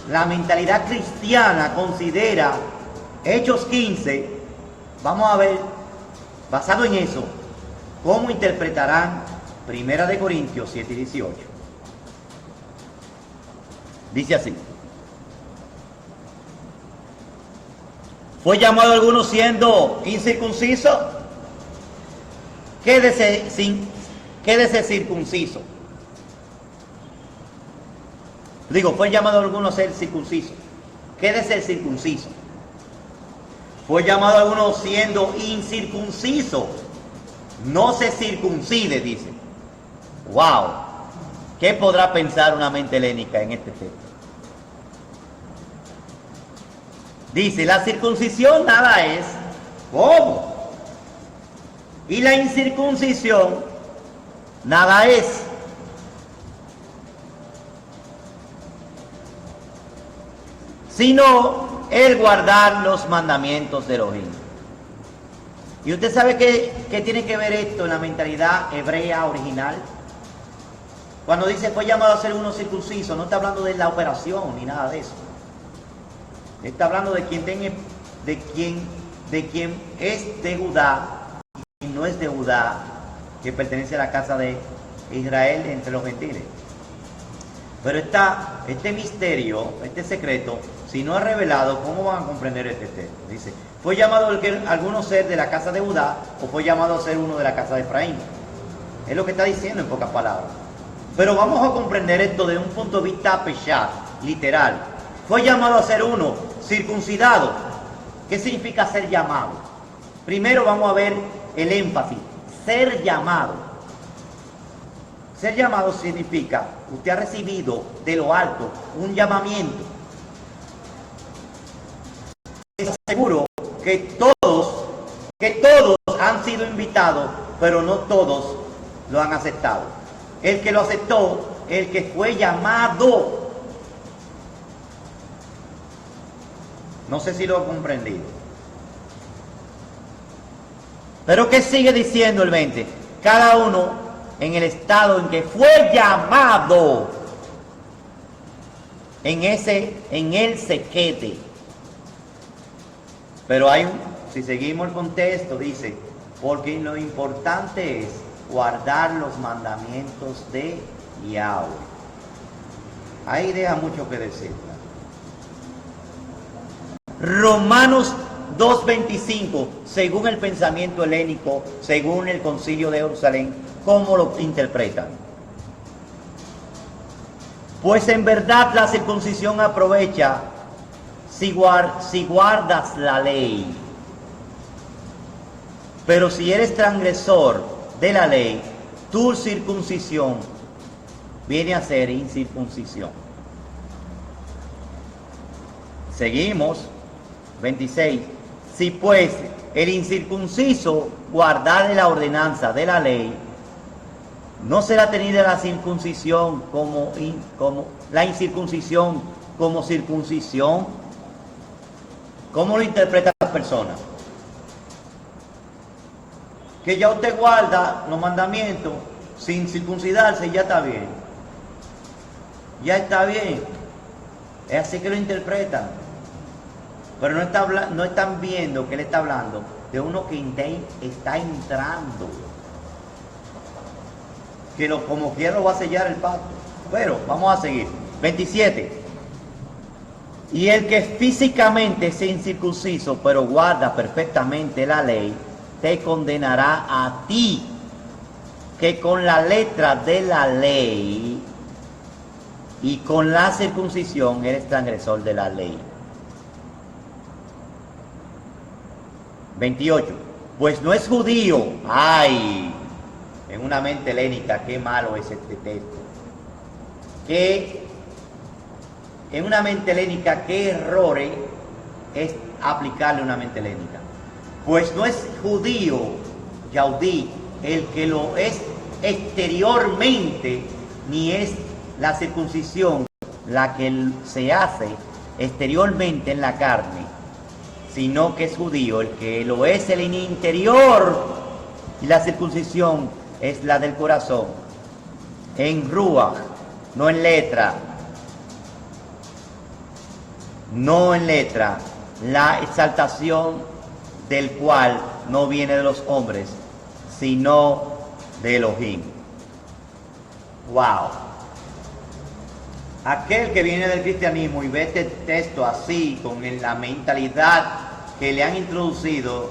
[SPEAKER 1] la mentalidad cristiana considera Hechos 15, vamos a ver, basado en eso, cómo interpretarán Primera de Corintios 7:18. Dice así: ¿fue llamado alguno siendo incircunciso? Quédese circunciso. Digo, ¿fue llamado alguno a ser circunciso? Quédese circunciso. Fue llamado a alguno siendo incircunciso. No se circuncide, dice. ¡Wow! ¿Qué podrá pensar una mente helénica en este texto? Dice, la circuncisión nada es. ¿Cómo? Y la incircuncisión nada es. Sino el guardar los mandamientos de Elohim. ¿Y usted sabe qué tiene que ver esto en la mentalidad hebrea original? Cuando dice fue llamado a ser uno circunciso, no está hablando de la operación ni nada de eso. Está hablando de quien es de Judá y no es de Judá, que pertenece a la casa de Israel entre los gentiles. Pero este misterio, este secreto, si no es revelado, ¿cómo van a comprender este texto? Dice, ¿fue llamado alguno ser de la casa de Judá o fue llamado a ser uno de la casa de Efraín? Es lo que está diciendo en pocas palabras. Pero vamos a comprender esto desde un punto de vista peshat, literal. Fue llamado a ser uno circuncidado. ¿Qué significa ser llamado? Primero vamos a ver el énfasis. Ser llamado. Ser llamado significa, usted ha recibido de lo alto un llamamiento. Es seguro que todos han sido invitados, pero no todos lo han aceptado. El que lo aceptó, el que fue llamado, No sé si lo he comprendido. Pero ¿qué sigue diciendo el 20? Cada uno en el estado en que fue llamado, en el se quede. Pero si seguimos el contexto, dice, porque lo importante es guardar los mandamientos de Yahweh. Ahí deja mucho que decir. Romanos 2:25, según el pensamiento helénico, según el Concilio de Jerusalén, ¿cómo lo interpretan? Pues en verdad la circuncisión aprovecha si guardas la ley. Pero si eres transgresor de la ley, tu circuncisión viene a ser incircuncisión. Seguimos, 26. Si pues el incircunciso guardare la ordenanza de la ley, no será tenida la circuncisión como la incircuncisión como circuncisión. ¿Cómo lo interpreta la persona? Que ya usted guarda los mandamientos sin circuncidarse, ya está bien. Ya está bien. Es así que lo interpretan. Pero no están viendo que él está hablando de uno que está entrando. Que como quiera lo va a sellar el pacto. Pero vamos a seguir. 27. Y el que físicamente es incircunciso, pero guarda perfectamente la ley, te condenará a ti, que con la letra de la ley y con la circuncisión eres transgresor de la ley. 28. Pues no es judío. ¡Ay! En una mente helénica, qué malo es este texto. Que en una mente helénica, qué error es aplicarle una mente helénica. Pues no es judío, yaudí, el que lo es exteriormente, ni es la circuncisión la que se hace exteriormente en la carne, sino que es judío el que lo es el interior, y la circuncisión es la del corazón, en ruach, no en letra, la exaltación del cual no viene de los hombres, sino de Elohim. Wow. Aquel que viene del cristianismo y ve este texto así, con la mentalidad que le han introducido,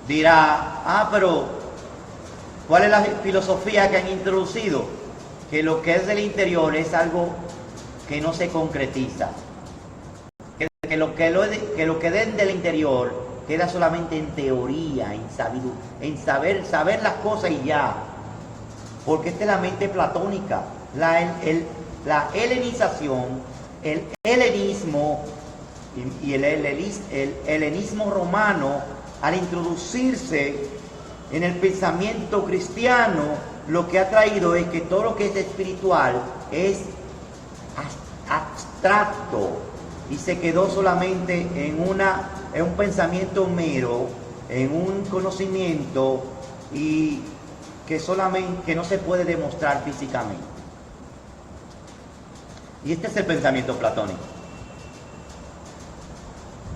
[SPEAKER 1] dirá, pero ¿cuál es la filosofía que han introducido? Que lo que es del interior es algo que no se concretiza. Que lo que den del interior queda solamente en teoría, en saber las cosas y ya. Porque esta es la mente platónica, la helenización, el helenismo y el helenismo romano, al introducirse en el pensamiento cristiano, lo que ha traído es que todo lo que es espiritual es abstracto y se quedó solamente en un pensamiento mero, en un conocimiento y que no se puede demostrar físicamente. Y este es el pensamiento platónico.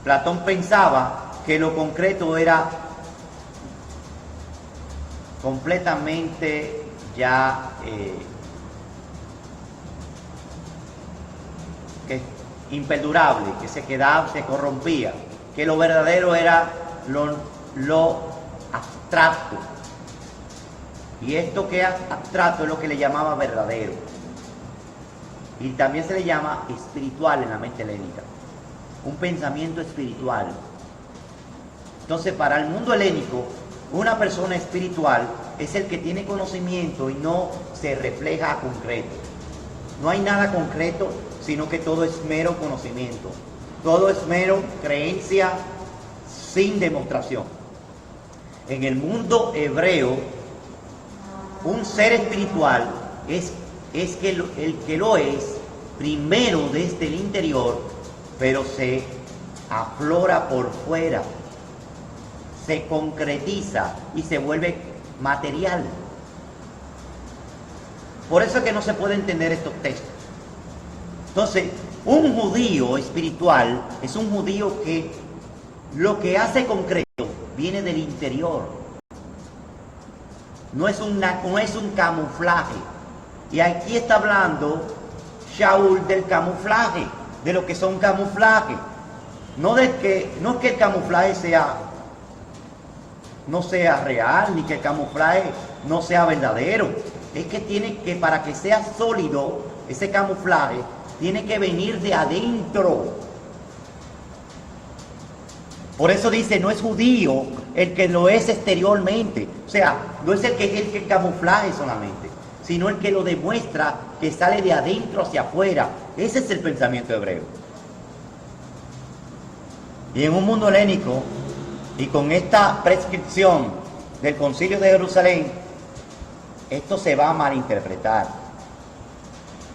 [SPEAKER 1] Platón pensaba que lo concreto era completamente ya imperdurable, que se quedaba, se corrompía, que lo verdadero era lo abstracto. Y esto que es abstracto es lo que le llamaba verdadero. Y también se le llama espiritual en la mente helénica. Un pensamiento espiritual. Entonces, para el mundo helénico, una persona espiritual es el que tiene conocimiento y no se refleja a concreto. No hay nada concreto, sino que todo es mero conocimiento. Todo es mero creencia sin demostración. En el mundo hebreo, un ser espiritual es el que lo es primero desde el interior, pero se aflora por fuera, se concretiza y se vuelve material. Por eso es que no se puede entender estos textos. Entonces, un judío espiritual es un judío que lo que hace concreto viene del interior. No es un camuflaje. Y aquí está hablando Shaul del camuflaje, de lo que son camuflajes. No es que el camuflaje no sea real, ni que el camuflaje no sea verdadero. Es que tiene que, para que sea sólido, ese camuflaje tiene que venir de adentro. Por eso dice, no es judío el que lo es exteriormente. O sea, no es el que camuflaje solamente, sino el que lo demuestra, que sale de adentro hacia afuera. Ese es el pensamiento hebreo. Y en un mundo helénico, y con esta prescripción del Concilio de Jerusalén, esto se va a malinterpretar.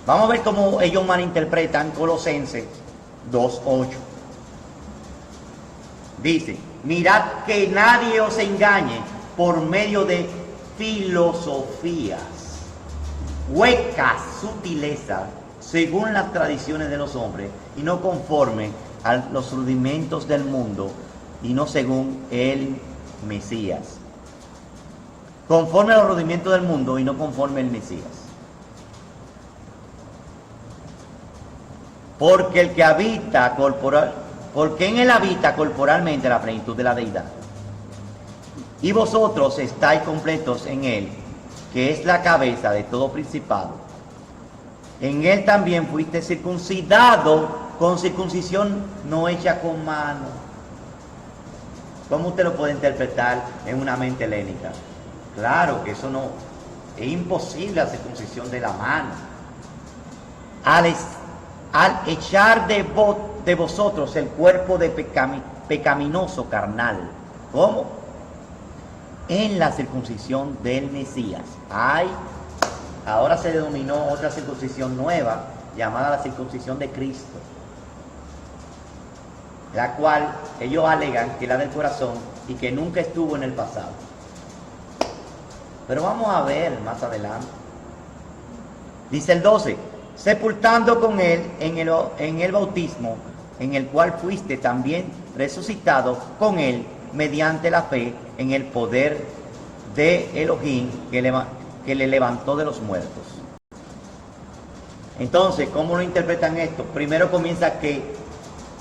[SPEAKER 1] Vamos a ver cómo ellos malinterpretan Colosenses 2:8. Dice, mirad que nadie os engañe por medio de filosofías, huecas sutilezas, según las tradiciones de los hombres, y no conforme a los rudimentos del mundo, y no según el Mesías. Conforme a los rudimentos del mundo y no conforme al Mesías. Porque el que habita porque en él habita corporalmente la plenitud de la deidad. Y vosotros estáis completos en él, que es la cabeza de todo principado. En él también fuiste circuncidado con circuncisión no hecha con mano. ¿Cómo usted lo puede interpretar en una mente helénica? Claro que eso no, es imposible la circuncisión de la mano. Al echar de vosotros el cuerpo de pecaminoso carnal. ¿Cómo? En la circuncisión del Mesías. Ahora se denominó otra circuncisión nueva, llamada la circuncisión de Cristo, la cual ellos alegan que es la del corazón y que nunca estuvo en el pasado. Pero vamos a ver más adelante. Dice el 12, sepultando con él en el bautismo, en el cual fuiste también resucitado con él mediante la fe en el poder de Elohim que le levantó de los muertos. Entonces, ¿cómo lo interpretan esto? Primero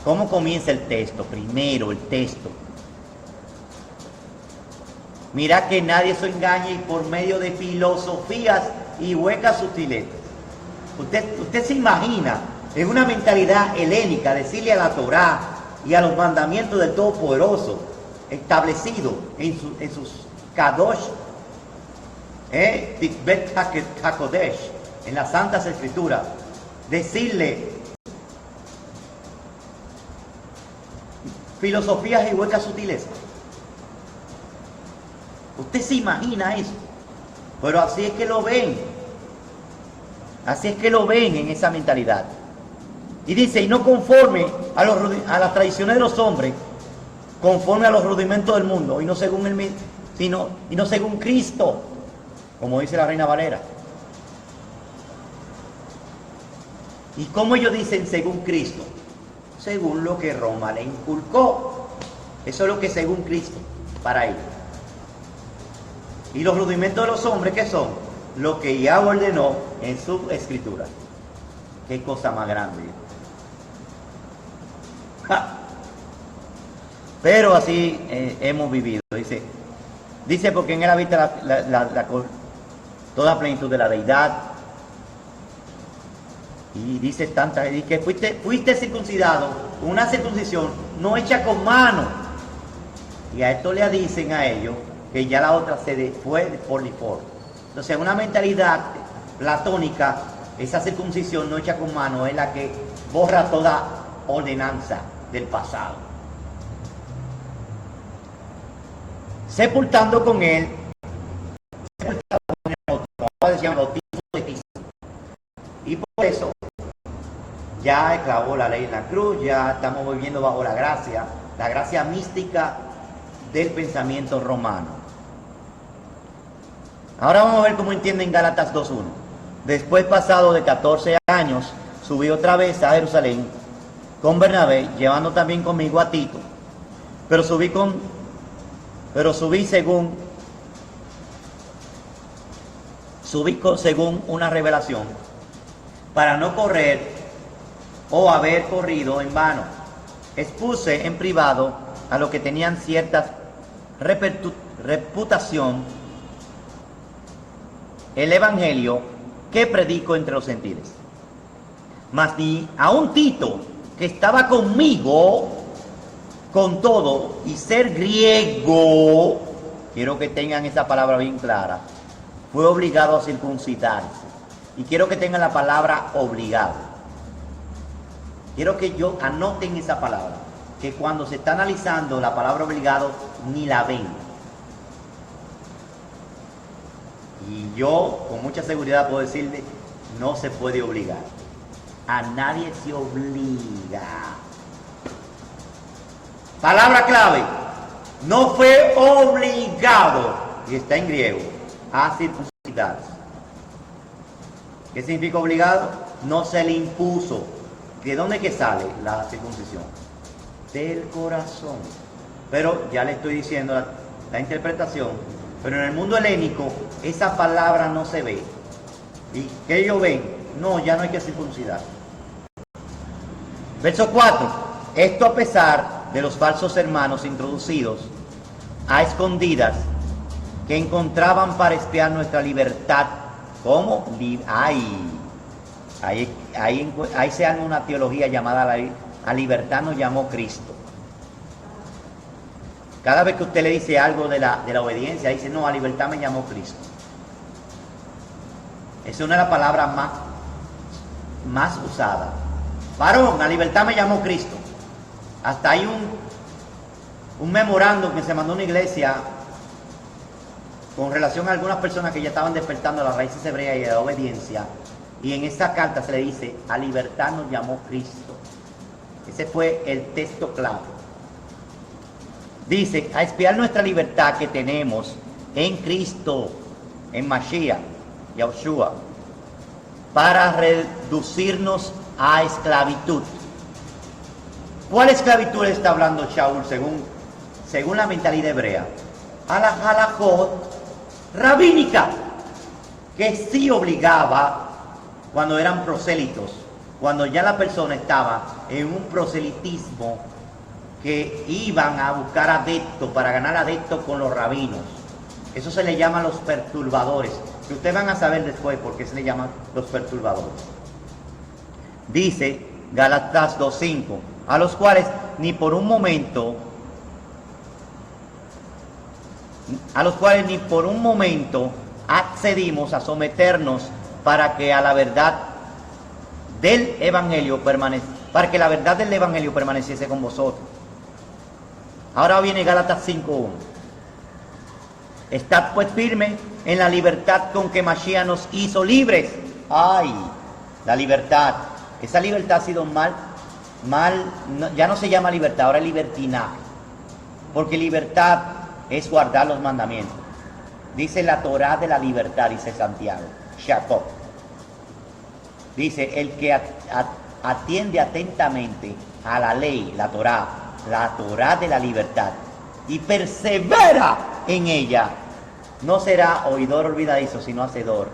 [SPEAKER 1] ¿cómo comienza el texto? Primero el texto. Mira que nadie se engañe por medio de filosofías y huecas sutilezas. Usted se imagina en una mentalidad helénica decirle a la Torá y a los mandamientos del Todopoderoso establecido en sus Kadosh, Tikvet HaKodesh, en las Santas Escrituras, decirle filosofías y huecas sutilezas. Usted se imagina eso, pero así es que lo ven. Así es que lo ven en esa mentalidad. Y dice, y no conforme a las tradiciones de los hombres, conforme a los rudimentos del mundo, y no según y no según Cristo, como dice la Reina Valera. ¿Y cómo ellos dicen según Cristo? Según lo que Roma le inculcó. Eso es lo que es según Cristo, para ellos. Y los rudimentos de los hombres, ¿qué son? Lo que ya ordenó en su escritura. Qué cosa más grande. ¡Ja! Pero así hemos vivido. Dice porque en él habita toda plenitud de la deidad. Y dice que fuiste circuncidado, una circuncisión no hecha con mano. Y a esto le dicen a ellos que ya la otra fue por lifor. Entonces, en una mentalidad platónica, esa circuncisión no hecha con mano es la que borra toda ordenanza del pasado. Sepultando con él, el bautismo de Cristo. Y por eso, ya clavó la ley en la cruz, ya estamos viviendo bajo la gracia mística del pensamiento romano. Ahora vamos a ver cómo entienden Gálatas 2.1. Después, pasado de 14 años, subí otra vez a Jerusalén con Bernabé, llevando también conmigo a Tito, pero subí según una revelación, para no correr o haber corrido en vano. Expuse en privado a los que tenían cierta reputación el evangelio que predico entre los gentiles. Mas ni a un Tito, que estaba conmigo, con todo, y ser griego, quiero que tengan esa palabra bien clara, fue obligado a circuncidarse. Y quiero que tengan la palabra obligado. Quiero que anoten esa palabra, que cuando se está analizando la palabra obligado, ni la ven. Y yo con mucha seguridad puedo decirle, no se puede obligar. A nadie se obliga. Palabra clave, no fue obligado, y está en griego, a circuncidarse. ¿Qué significa obligado? No se le impuso. ¿De dónde que sale la circuncisión? Del corazón. Pero ya le estoy diciendo la interpretación. Pero en el mundo helénico esa palabra no se ve. ¿Y qué ellos ven? No, ya no hay que circuncidar. Verso 4. Esto a pesar de los falsos hermanos introducidos a escondidas que encontraban para espiar nuestra libertad. ¿Cómo? Ahí se arma una teología llamada a libertad nos llamó Cristo. Cada vez que usted le dice algo de la obediencia, dice, no, a libertad me llamó Cristo. Es una de las palabras más usadas. Varón, a libertad me llamó Cristo. Hasta hay un memorándum que se mandó a una iglesia con relación a algunas personas que ya estaban despertando las raíces hebreas y de la obediencia. Y en esta carta se le dice, a libertad nos llamó Cristo. Ese fue el texto clave. Dice, a espiar nuestra libertad que tenemos en Cristo, en Mashiach, Yahushua, para reducirnos a esclavitud. ¿Cuál esclavitud está hablando Shaul según la mentalidad hebrea? A la halajot rabínica, que sí obligaba cuando eran prosélitos, cuando ya la persona estaba en un proselitismo que iban a buscar adeptos para ganar adeptos con los rabinos. Eso se le llama los perturbadores, que ustedes van a saber después por qué se le llaman los perturbadores. Dice Gálatas 2.5, a los cuales ni por un momento accedimos a someternos para que la verdad del evangelio permaneciese con vosotros. Ahora viene Gálatas 5.1. Estad pues firmes en la libertad con que Mashiach nos hizo libres. ¡Ay! La libertad. Esa libertad ha sido ya no se llama libertad, ahora es libertinaje. Porque libertad es guardar los mandamientos. Dice la Torá de la libertad, dice Santiago, Jacob. Dice, el que atiende atentamente a la ley, la Torá de la libertad, y persevera en ella, no será oidor olvidadizo, sino hacedor,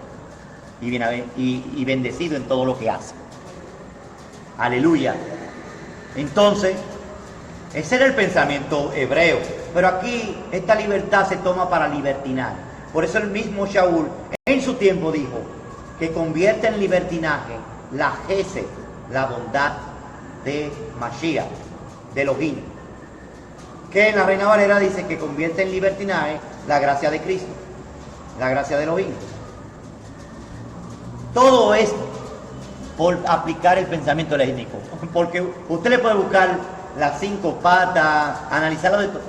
[SPEAKER 1] y bendecido en todo lo que hace. Aleluya. Entonces, ese era el pensamiento hebreo. Pero aquí esta libertad se toma para libertinaje. Por eso el mismo Shaul en su tiempo dijo que convierte en libertinaje la Gesed, la bondad de Mashiach, de Elohim. Que en la Reina Valera dice que convierte en libertinaje la gracia de Cristo, la gracia de Elohim. Todo esto por aplicar el pensamiento helénico. Porque usted le puede buscar las 5 patas, analizarlo de todo.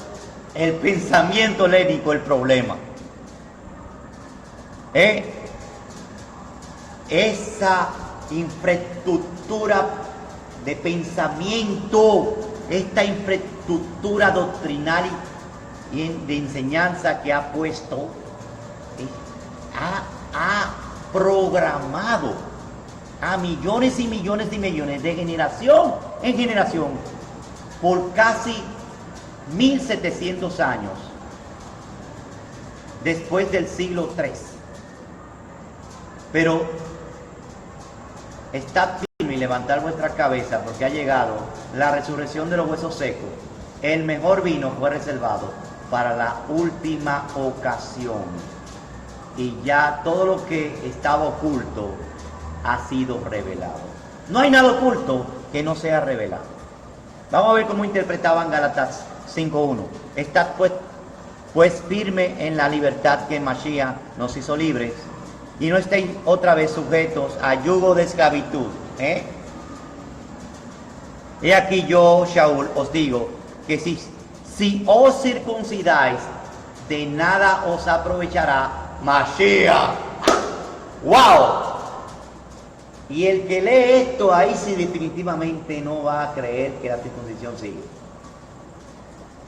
[SPEAKER 1] El pensamiento helénico, el problema. Esa infraestructura de pensamiento, esta infraestructura doctrinal y de enseñanza que ha puesto, ha programado a millones y millones y millones de generación en generación por casi 1700 años después del siglo III. Pero estad firme y levantar vuestra cabeza, porque ha llegado la resurrección de los huesos secos. El mejor vino fue reservado para la última ocasión, y ya todo lo que estaba oculto ha sido revelado. No hay nada oculto que no sea revelado. Vamos a ver cómo interpretaban Gálatas 5:1. Estad pues firme en la libertad que Mashiach nos hizo libres, y no estéis otra vez sujetos a yugo de esclavitud. He aquí yo, Shaul, os digo que si os circuncidáis, de nada os aprovechará Mashiach. ¡Wow! Y el que lee esto ahí sí definitivamente no va a creer que la circuncisión sigue.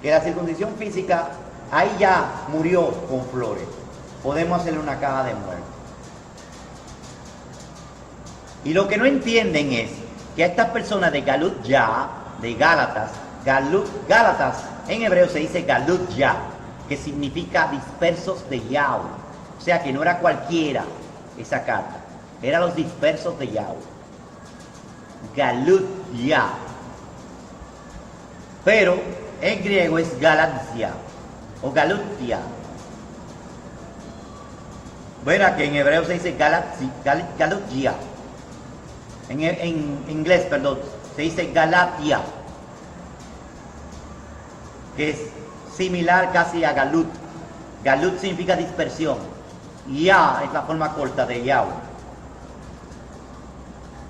[SPEAKER 1] Que la circuncisión física ahí ya murió con flores. Podemos hacerle una caja de muertos. Y lo que no entienden es que a estas personas de Galut Ya, de Gálatas, Gálatas en hebreo se dice Galut Ya, que significa dispersos de Yahweh. O sea que no era cualquiera esa carta, eran los dispersos de Yahweh. Galut Ya. Pero en griego es Galatia o Galutia. Verá que en hebreo se dice Galutia. En inglés, perdón, se dice Galatia, que es similar casi a Galut. Galut significa dispersión. Ya es la forma corta de Yahweh.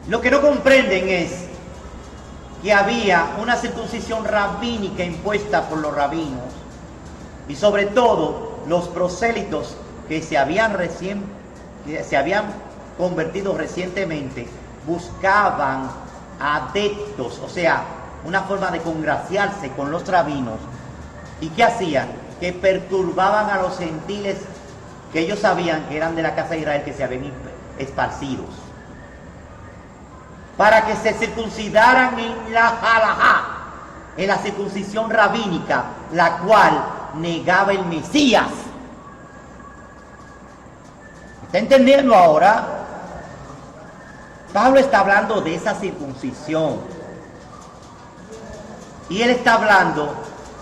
[SPEAKER 1] Lo que no comprenden es que había una circuncisión rabínica impuesta por los rabinos, y sobre todo los prosélitos que se habían convertido recientemente buscaban adeptos, o sea, una forma de congraciarse con los rabinos. ¿Y qué hacían? Que perturbaban a los gentiles que ellos sabían que eran de la casa de Israel, que se habían esparcidos, para que se circuncidaran en la halajá, en la circuncisión rabínica, la cual negaba el Mesías. ¿Está entendiendo ahora? Pablo está hablando de esa circuncisión, y él está hablando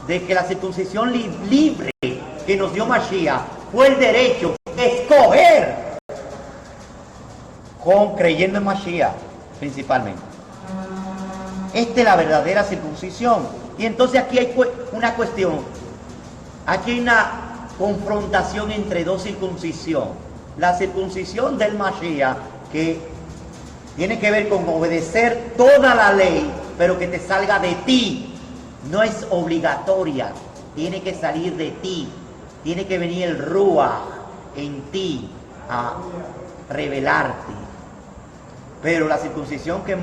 [SPEAKER 1] de que la circuncisión libre que nos dio Mashiach fue el derecho de escoger, creyendo en Mashiach principalmente. Esta es la verdadera circuncisión. Y entonces aquí hay una cuestión, aquí hay una confrontación entre dos circuncisión. La circuncisión del Mashiach, que tiene que ver con obedecer toda la ley, pero que te salga de ti. No es obligatoria, tiene que salir de ti. Tiene que venir el Ruach en ti a revelarte. Pero la circuncisión que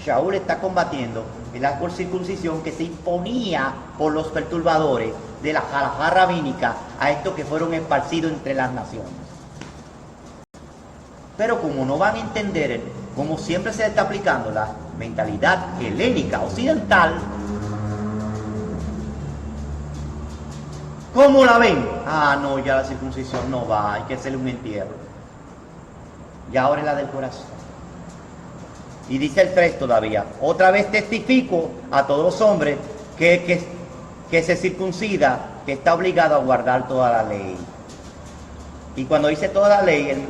[SPEAKER 1] Shaul está combatiendo es la circuncisión que se imponía por los perturbadores de la halajá rabínica a estos que fueron esparcidos entre las naciones. Pero como no van a entender, como siempre se está aplicando la mentalidad helénica occidental, ¿cómo la ven? Ah, no, ya la circuncisión no va, hay que hacerle un entierro. Y ahora es la del corazón. Y dice el 3 todavía: otra vez testifico a todos los hombres que se circuncida, que está obligado a guardar toda la ley. Y cuando dice toda la ley, él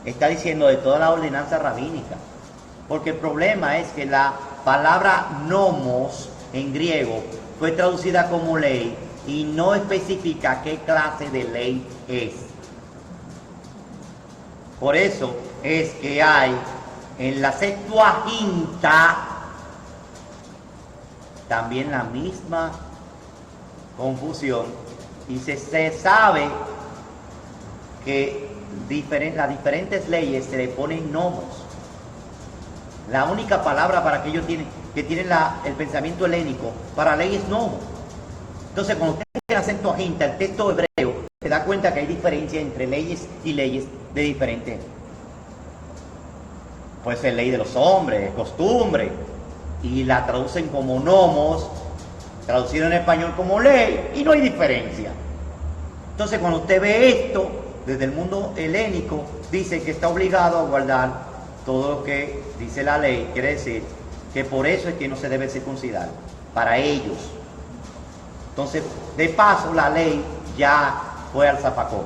[SPEAKER 1] está diciendo de toda la ordenanza rabínica. Porque el problema es que la palabra nomos en griego fue traducida como ley y no especifica qué clase de ley es. Por eso es que hay en la Septuaginta también la misma confusión, y se sabe que las diferentes leyes se le ponen nomos. La única palabra para que ellos tienen, que tienen el pensamiento helénico, para ley es nomo. Entonces, cuando usted tiene acento agita el texto hebreo, se da cuenta que hay diferencia entre leyes y leyes de diferentes. Puede ser ley de los hombres, costumbre, y la traducen como nomos, traducido en español como ley, y no hay diferencia. Entonces, cuando usted ve esto, desde el mundo helénico, dice que está obligado a guardar todo lo que dice la ley. Quiere decir que por eso es que no se debe circuncidar, para ellos. Entonces, de paso, la ley ya fue al zafacón.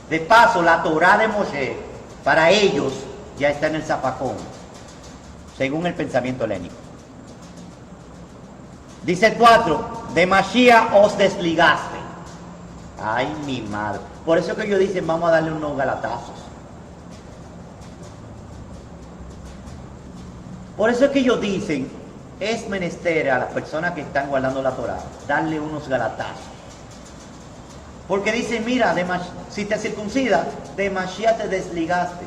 [SPEAKER 1] De paso, la Torá de Moshe, para ellos, ya está en el zafacón, según el pensamiento helénico. Dice el 4, de Mashiach os desligaste. Ay, mi madre. Por eso que ellos dicen, vamos a darle unos galatazos. Por eso es que ellos dicen, es menester a las personas que están guardando la Torá, darle unos galatazos. Porque dicen, mira, si te circuncidas, de Mashiach te desligaste.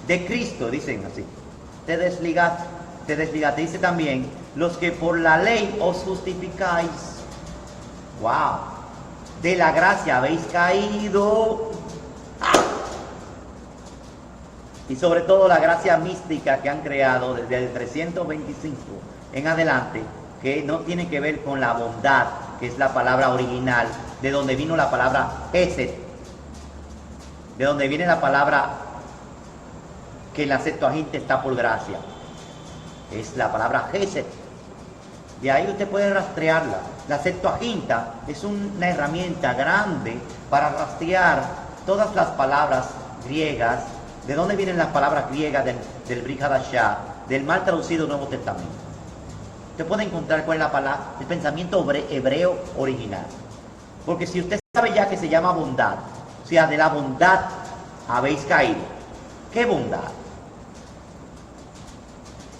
[SPEAKER 1] De Cristo, dicen así, te desligaste. Dice también, los que por la ley os justificáis. Wow, de la gracia habéis caído. Y sobre todo la gracia mística que han creado desde el 325 en adelante, que no tiene que ver con la bondad, que es la palabra original, de donde vino la palabra Hesed, de donde viene la palabra que en la Septuaginta está por gracia. Es la palabra Hesed. De ahí usted puede rastrearla. La Septuaginta es una herramienta grande para rastrear todas las palabras griegas. ¿De dónde vienen las palabras griegas del Brit Hadashah, del mal traducido Nuevo Testamento? Usted puede encontrar cuál es la palabra, el pensamiento hebreo original. Porque si usted sabe ya que se llama bondad, o sea, de la bondad habéis caído. ¿Qué bondad?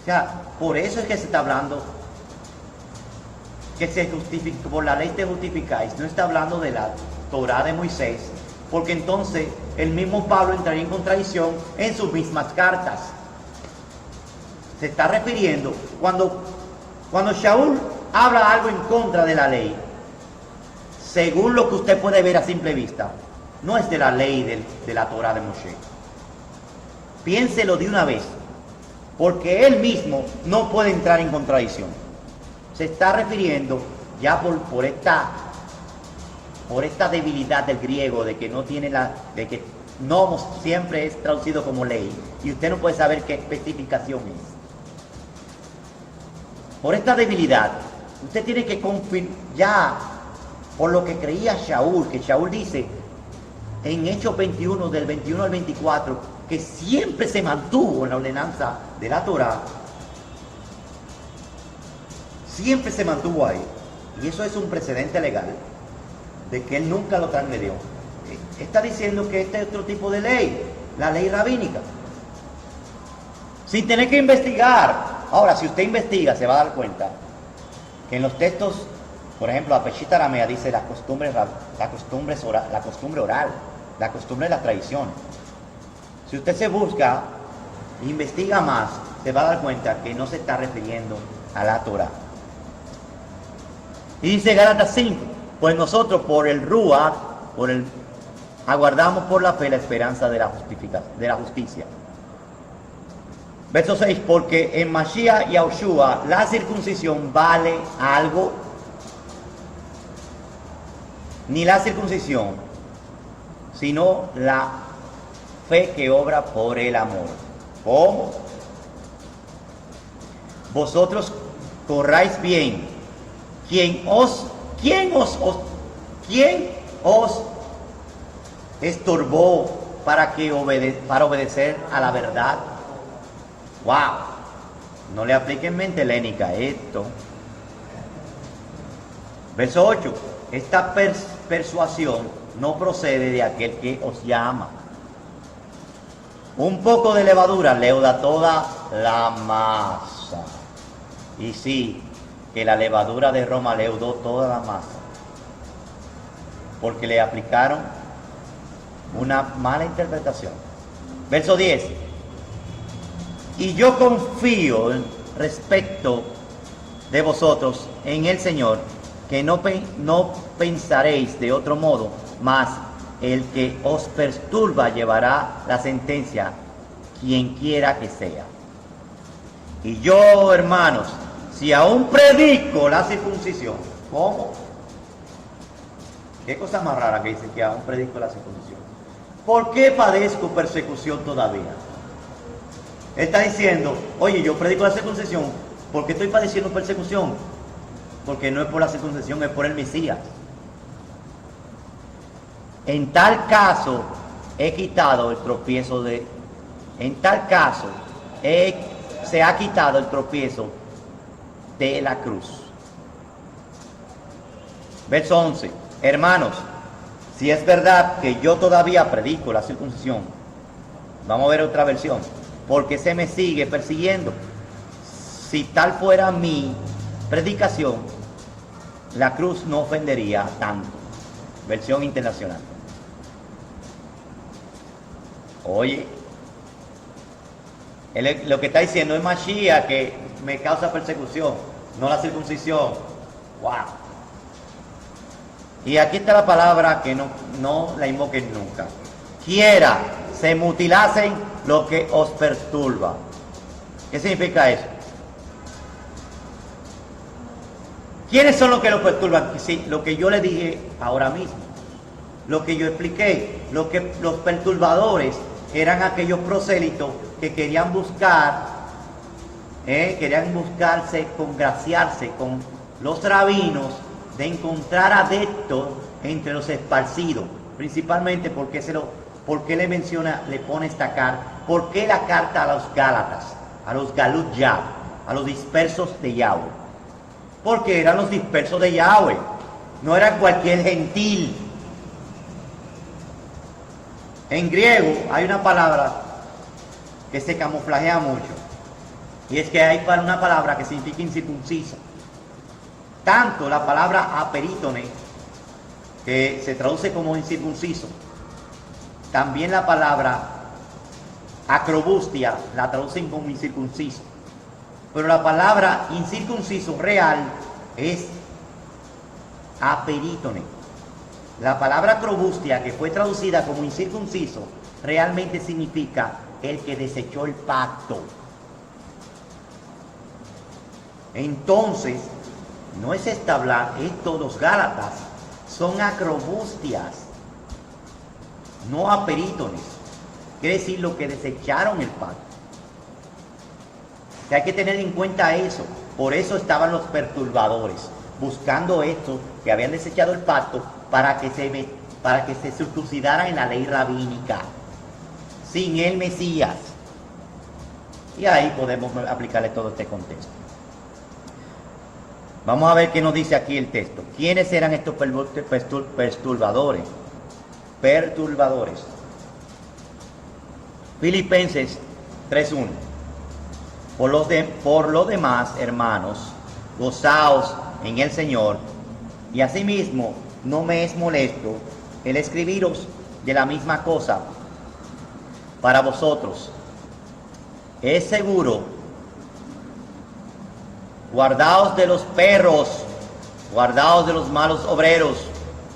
[SPEAKER 1] O sea, por eso es que se está hablando que se justifica, por la ley te justificáis. No está hablando de la Torá de Moisés, porque entonces el mismo Pablo entraría en contradicción en sus mismas cartas. Se está refiriendo, cuando Shaul habla algo en contra de la ley, según lo que usted puede ver a simple vista, no es de la ley de la Torá de Moshe. Piénselo de una vez, porque él mismo no puede entrar en contradicción. Se está refiriendo ya por esta debilidad del griego, de que no tiene de que nomos siempre es traducido como ley, y usted no puede saber qué especificación es. Por esta debilidad, usted tiene que confirmar ya, por lo que creía Shaul, que Shaul dice en Hechos 21, del 21 al 24, que siempre se mantuvo en la ordenanza de la Torá, siempre se mantuvo ahí, y eso es un precedente legal, de que él nunca lo transgredió. Está diciendo que este es otro tipo de ley, la ley rabínica, sin tener que investigar. Ahora, si usted investiga, se va a dar cuenta que en los textos, por ejemplo, la Peshit Aramea dice la costumbre oral, la costumbre de las tradiciones. Si usted se busca, investiga más, se va a dar cuenta que no se está refiriendo a la Torah. Y dice Gálatas 5, pues nosotros por el Ruach, aguardamos por la fe la esperanza de la justicia. Verso 6, porque en Mashiach y Yahushua la circuncisión vale algo, ni la circuncisión, sino la fe que obra por el amor. ¿Cómo? Vosotros corráis bien. ¿Quién os estorbó para obedecer a la verdad? ¡Wow! No le apliquen mente helénica esto. Verso 8. Esta persuasión no procede de aquel que os llama. Un poco de levadura leuda toda la masa. Y sí, que la levadura de Roma leudó toda la masa, porque le aplicaron una mala interpretación. Verso 10. Y yo confío respecto de vosotros en el Señor, que no pensaréis de otro modo, mas el que os perturba llevará la sentencia, quien quiera que sea. Y yo, hermanos, si aún predico la circuncisión, ¿cómo? Qué cosa más rara que dice que aún predico la circuncisión. ¿Por qué padezco persecución todavía? Está diciendo, oye, yo predico la circuncisión, ¿por qué estoy padeciendo persecución? Porque no es por la circuncisión, es por el Mesías. En tal caso, he quitado el tropiezo de... En tal caso, se ha quitado el tropiezo de la cruz. Verso 11. Hermanos, si es verdad que yo todavía predico la circuncisión, vamos a ver otra versión, porque se me sigue persiguiendo. Si tal fuera mi predicación, la cruz no ofendería tanto. Versión internacional. Oye, lo que está diciendo es Mashiach que me causa persecución, no la circuncisión. Wow. Y aquí está la palabra que no la invoquen nunca. Quiera se mutilasen lo que os perturba. ¿Qué significa eso? ¿Quiénes son los que los perturban? Sí, lo que yo le dije ahora mismo, lo que yo expliqué, los perturbadores eran aquellos prosélitos que querían buscarse, congraciarse con los rabinos, de encontrar adeptos entre los esparcidos, principalmente porque le menciona, le pone esta carta, ¿por qué la carta a los Gálatas, a los Galut Yah, a los dispersos de Yahweh? Porque eran los dispersos de Yahweh, no era cualquier gentil. En griego hay una palabra que se camuflajea mucho, y es que hay una palabra que significa incircunciso. Tanto la palabra aperítone, que se traduce como incircunciso, también la palabra acrobustia la traducen como incircunciso. Pero la palabra incircunciso real es aperítone. La palabra acrobustia, que fue traducida como incircunciso, realmente significa el que desechó el pacto. Entonces, no es estos los Gálatas son acrobustias, no aperítones. Quiere decir lo que desecharon el pacto. Que hay que tener en cuenta eso. Por eso estaban los perturbadores, buscando esto, que habían desechado el pacto, para que se circuncidaran en la ley rabínica, sin el Mesías. Y ahí podemos aplicarle todo este contexto. Vamos a ver qué nos dice aquí el texto. ¿Quiénes eran estos perturbadores? Filipenses 3:1. Por lo demás, hermanos, gozaos en el Señor, y asimismo no me es molesto el escribiros de la misma cosa para vosotros. Es seguro. Guardaos de los perros, guardaos de los malos obreros.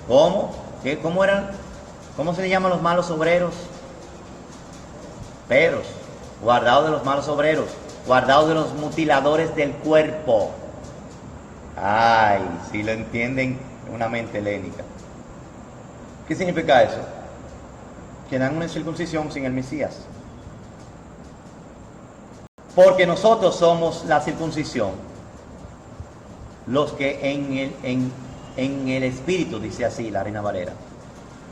[SPEAKER 1] ¿Cómo? ¿Cómo eran? ¿Cómo se le llaman los malos obreros? Perros. Guardaos de los malos obreros, guardaos de los mutiladores del cuerpo. Ay, si lo entienden, una mente helénica. ¿Qué significa eso? Que dan una circuncisión sin el Mesías. Porque nosotros somos la circuncisión. Los que en el Espíritu, dice así la Reina Valera,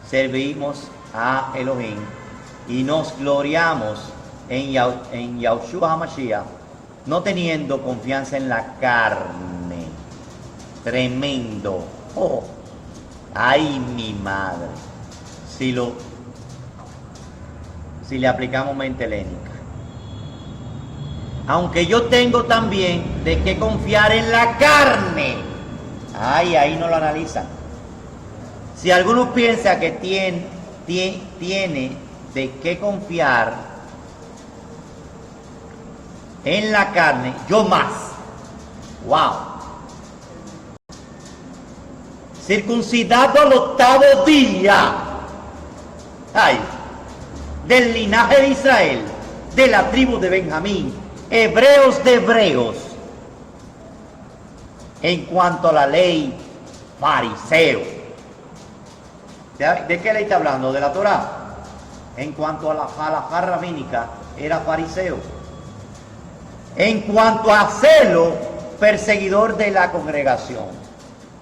[SPEAKER 1] servimos a Elohim y nos gloriamos en Yahushua HaMashiach, no teniendo confianza en la carne. Tremendo. Oh, ay, mi madre. Si le aplicamos mente helénica. Aunque yo tengo también de qué confiar en la carne. Ay, ahí no lo analizan. Si alguno piensa que tiene de qué confiar en la carne, yo más. ¡Wow! Circuncidado al 8º día. ¡Ay! Del linaje de Israel, de la tribu de Benjamín, hebreos de hebreos. En cuanto a la ley, fariseo. ¿De qué ley está hablando? ¿De la Torá? En cuanto a la halajá rabínica, era fariseo. En cuanto a celo, perseguidor de la congregación.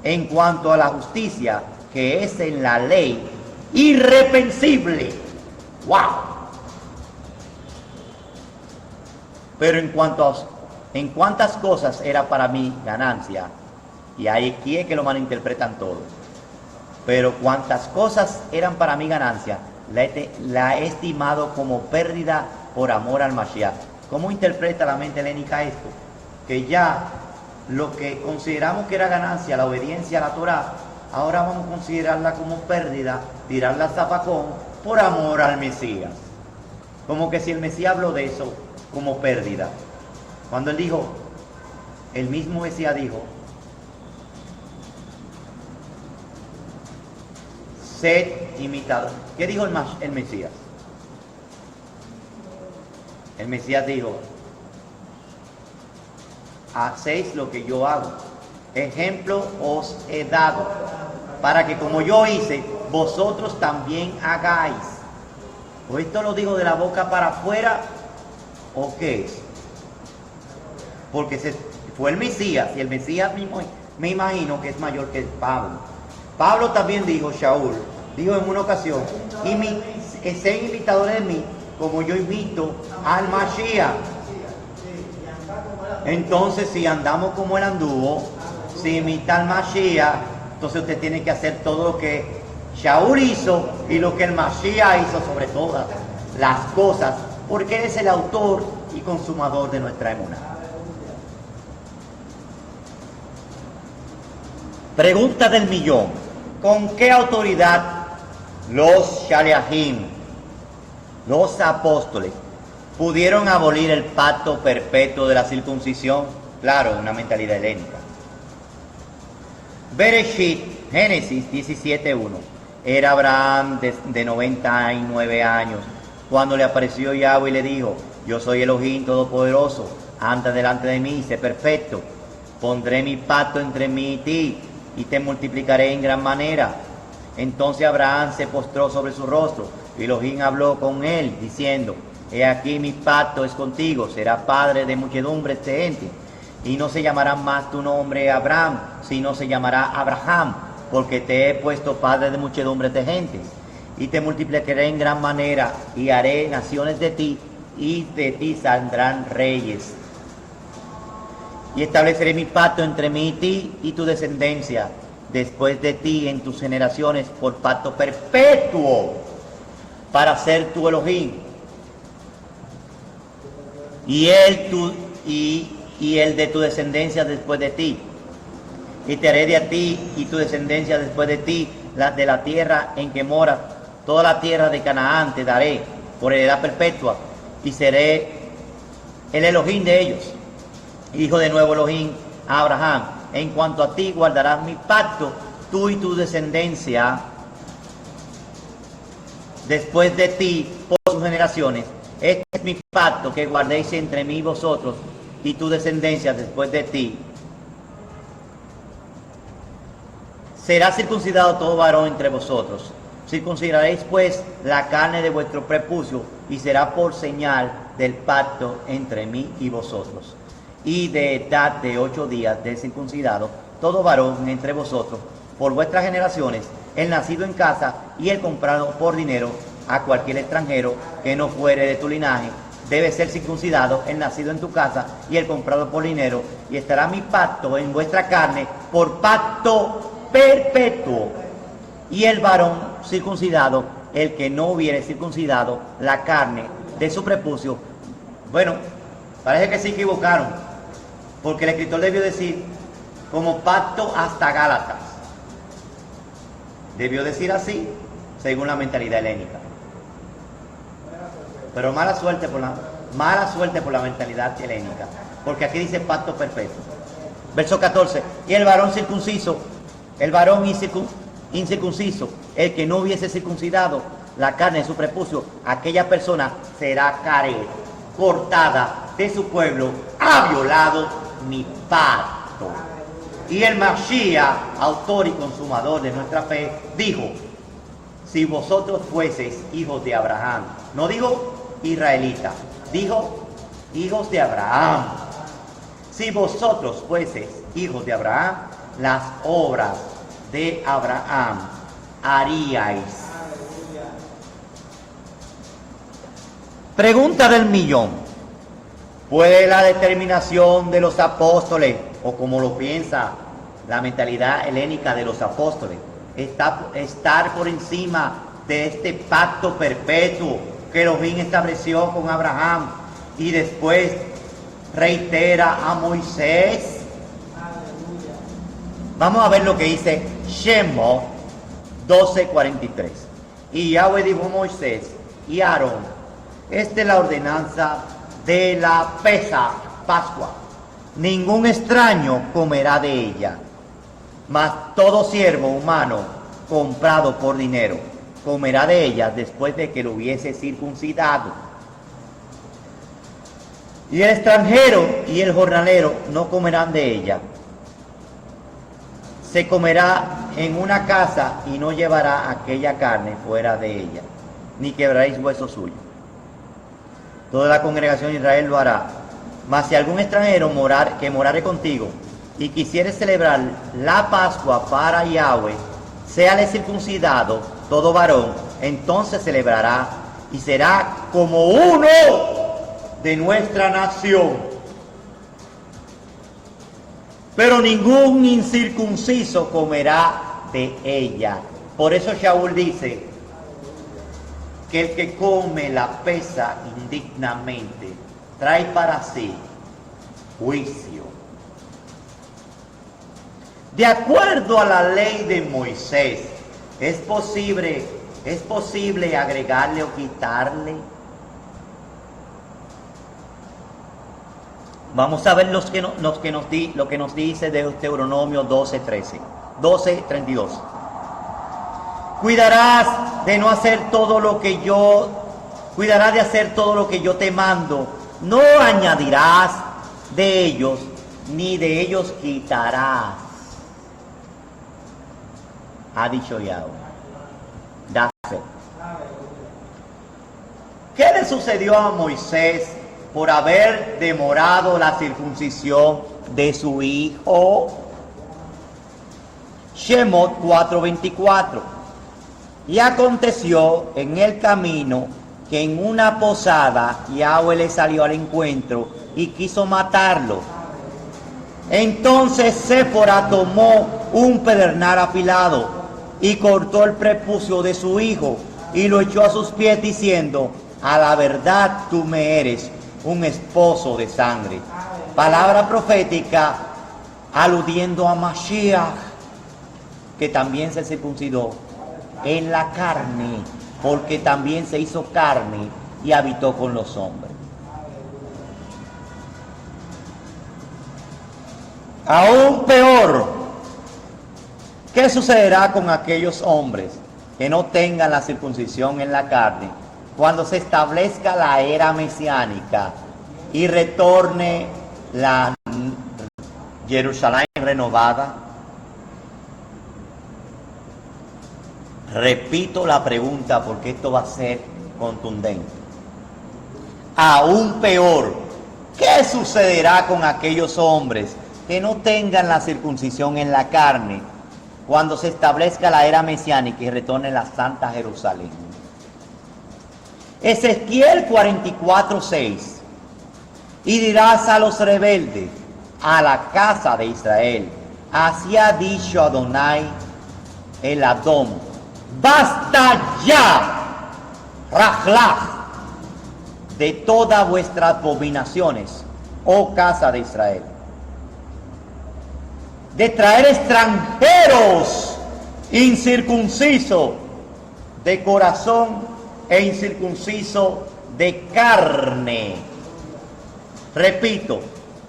[SPEAKER 1] En cuanto a la justicia, que es en la ley, irreprensible. ¡Wow! Pero en cuántas cosas era para mí ganancia, y aquí es que lo malinterpretan todo. Pero cuántas cosas eran para mí ganancia, la he estimado como pérdida por amor al Mashiach. ¿Cómo interpreta la mente helénica esto? Que ya lo que consideramos que era ganancia, la obediencia a la Torá, ahora vamos a considerarla como pérdida, tirarla al zafacón por amor al Mesías. Como que si el Mesías habló de eso como pérdida. Cuando él dijo, el mismo Mesías dijo, sed imitador. ¿Qué dijo el Mesías? El Mesías dijo, hacéis lo que yo hago. Ejemplo os he dado, para que como yo hice, vosotros también hagáis. ¿O esto lo dijo de la boca para afuera? ¿O qué es? Porque fue el Mesías, y el Mesías mismo me imagino que es mayor que Pablo. Pablo también dijo, Shaul, dijo en una ocasión, sean imitadores de mí, como yo imito al Mashiach. Entonces, si andamos como él anduvo, si imita al Mashiach, entonces usted tiene que hacer todo lo que Shaul hizo y lo que el Mashiach hizo sobre todas las cosas, porque él es el autor y consumador de nuestra emuná. Pregunta del millón: ¿con qué autoridad los Shaliahim, los apóstoles, pudieron abolir el pacto perpetuo de la circuncisión? Claro, una mentalidad helénica. Bereshit, Génesis 17:1. Era Abraham de 99 años cuando le apareció Yahweh y le dijo: yo soy Elohim Todopoderoso, anda delante de mí, sé perfecto. Pondré mi pacto entre mí y ti, y te multiplicaré en gran manera. Entonces Abraham se postró sobre su rostro, y Elohim habló con él, diciendo: he aquí mi pacto es contigo, serás padre de muchedumbres de gente, y no se llamará más tu nombre Abraham, sino se llamará Abraham, porque te he puesto padre de muchedumbres de gente, y te multiplicaré en gran manera, y haré naciones de ti, y de ti saldrán reyes. Y estableceré mi pacto entre mí y ti y tu descendencia después de ti en tus generaciones por pacto perpetuo, para ser tu Elohim. Y el de tu descendencia después de ti. Y te haré de a ti y tu descendencia después de ti de la tierra en que moras, toda la tierra de Canaán te daré por heredad perpetua, y seré el Elohim de ellos. Y dijo de nuevo Elohim a Abraham: en cuanto a ti guardarás mi pacto, tú y tu descendencia después de ti por sus generaciones. Este es mi pacto que guardéis entre mí y vosotros y tu descendencia después de ti. Será circuncidado todo varón entre vosotros. Circuncidaréis pues la carne de vuestro prepucio, y será por señal del pacto entre mí y vosotros. Y de edad de 8 días del circuncidado, todo varón entre vosotros, por vuestras generaciones, el nacido en casa y el comprado por dinero a cualquier extranjero que no fuere de tu linaje, debe ser circuncidado el nacido en tu casa y el comprado por dinero, y estará mi pacto en vuestra carne por pacto perpetuo. Y el varón circuncidado, el que no hubiere circuncidado la carne de su prepucio. Bueno, parece que se equivocaron, porque el escritor debió decir como pacto hasta Gálatas. Debió decir así, según la mentalidad helénica. Pero mala suerte por la mentalidad helénica, porque aquí dice pacto perpetuo. Verso 14, y el varón circunciso, el varón incircunciso, el que no hubiese circuncidado la carne de su prepucio, aquella persona será cortada de su pueblo, ha violado mi pacto. Y el Mashiach, autor y consumador de nuestra fe, dijo, si vosotros fueseis hijos de Abraham, no dijo israelita, dijo hijos de Abraham. Si vosotros fueseis hijos de Abraham, las obras de Abraham haríais. Pregunta del millón. ¿Puede la determinación de los apóstoles, o como lo piensa la mentalidad helénica de los apóstoles, estar por encima de este pacto perpetuo que Elohim estableció con Abraham y después reitera a Moisés? Vamos a ver lo que dice Shemot 12:43. Y Yahweh dijo a Moisés y a Aarón, esta es la ordenanza de la Pascua. Ningún extraño comerá de ella, mas todo siervo humano comprado por dinero comerá de ella después de que lo hubiese circuncidado. Y el extranjero y el jornalero no comerán de ella. Se comerá en una casa y no llevará aquella carne fuera de ella, ni quebraréis hueso suyo. Toda la congregación de Israel lo hará. Mas si algún extranjero que morare contigo y quisiere celebrar la Pascua para Yahweh, séale circuncidado todo varón, entonces celebrará y será como uno de nuestra nación. Pero ningún incircunciso comerá de ella. Por eso Shaul dice que el que come la pesa indignamente trae para sí juicio. De acuerdo a la ley de Moisés, ¿es posible agregarle o quitarle? Vamos a ver lo que nos dice Deuteronomio 12:32. Cuidarás de hacer todo lo que yo te mando. No añadirás de ellos, ni de ellos quitarás. Ha dicho Yahweh. ¿Qué le sucedió a Moisés por haber demorado la circuncisión de su hijo? Shemot 4:24. Y aconteció en el camino que en una posada Yahweh le salió al encuentro y quiso matarlo. Entonces Séfora tomó un pedernal afilado y cortó el prepucio de su hijo y lo echó a sus pies diciendo, a la verdad tú me eres un esposo de sangre. Palabra profética aludiendo a Mashiach, que también se circuncidó en la carne, porque también se hizo carne y habitó con los hombres. Aún peor, ¿qué sucederá con aquellos hombres que no tengan la circuncisión en la carne cuando se establezca la era mesiánica y retorne la Jerusalén renovada? Repito la pregunta porque esto va a ser contundente. Aún peor, ¿qué sucederá con aquellos hombres que no tengan la circuncisión en la carne cuando se establezca la era mesiánica y retorne la Santa Jerusalén? Ezequiel 44:6. Y dirás a los rebeldes, a la casa de Israel, así ha dicho Adonai el Adón, basta ya, Rajlaj, de todas vuestras abominaciones, oh casa de Israel, de traer extranjeros incircuncisos de corazón e incircunciso de carne. Repito,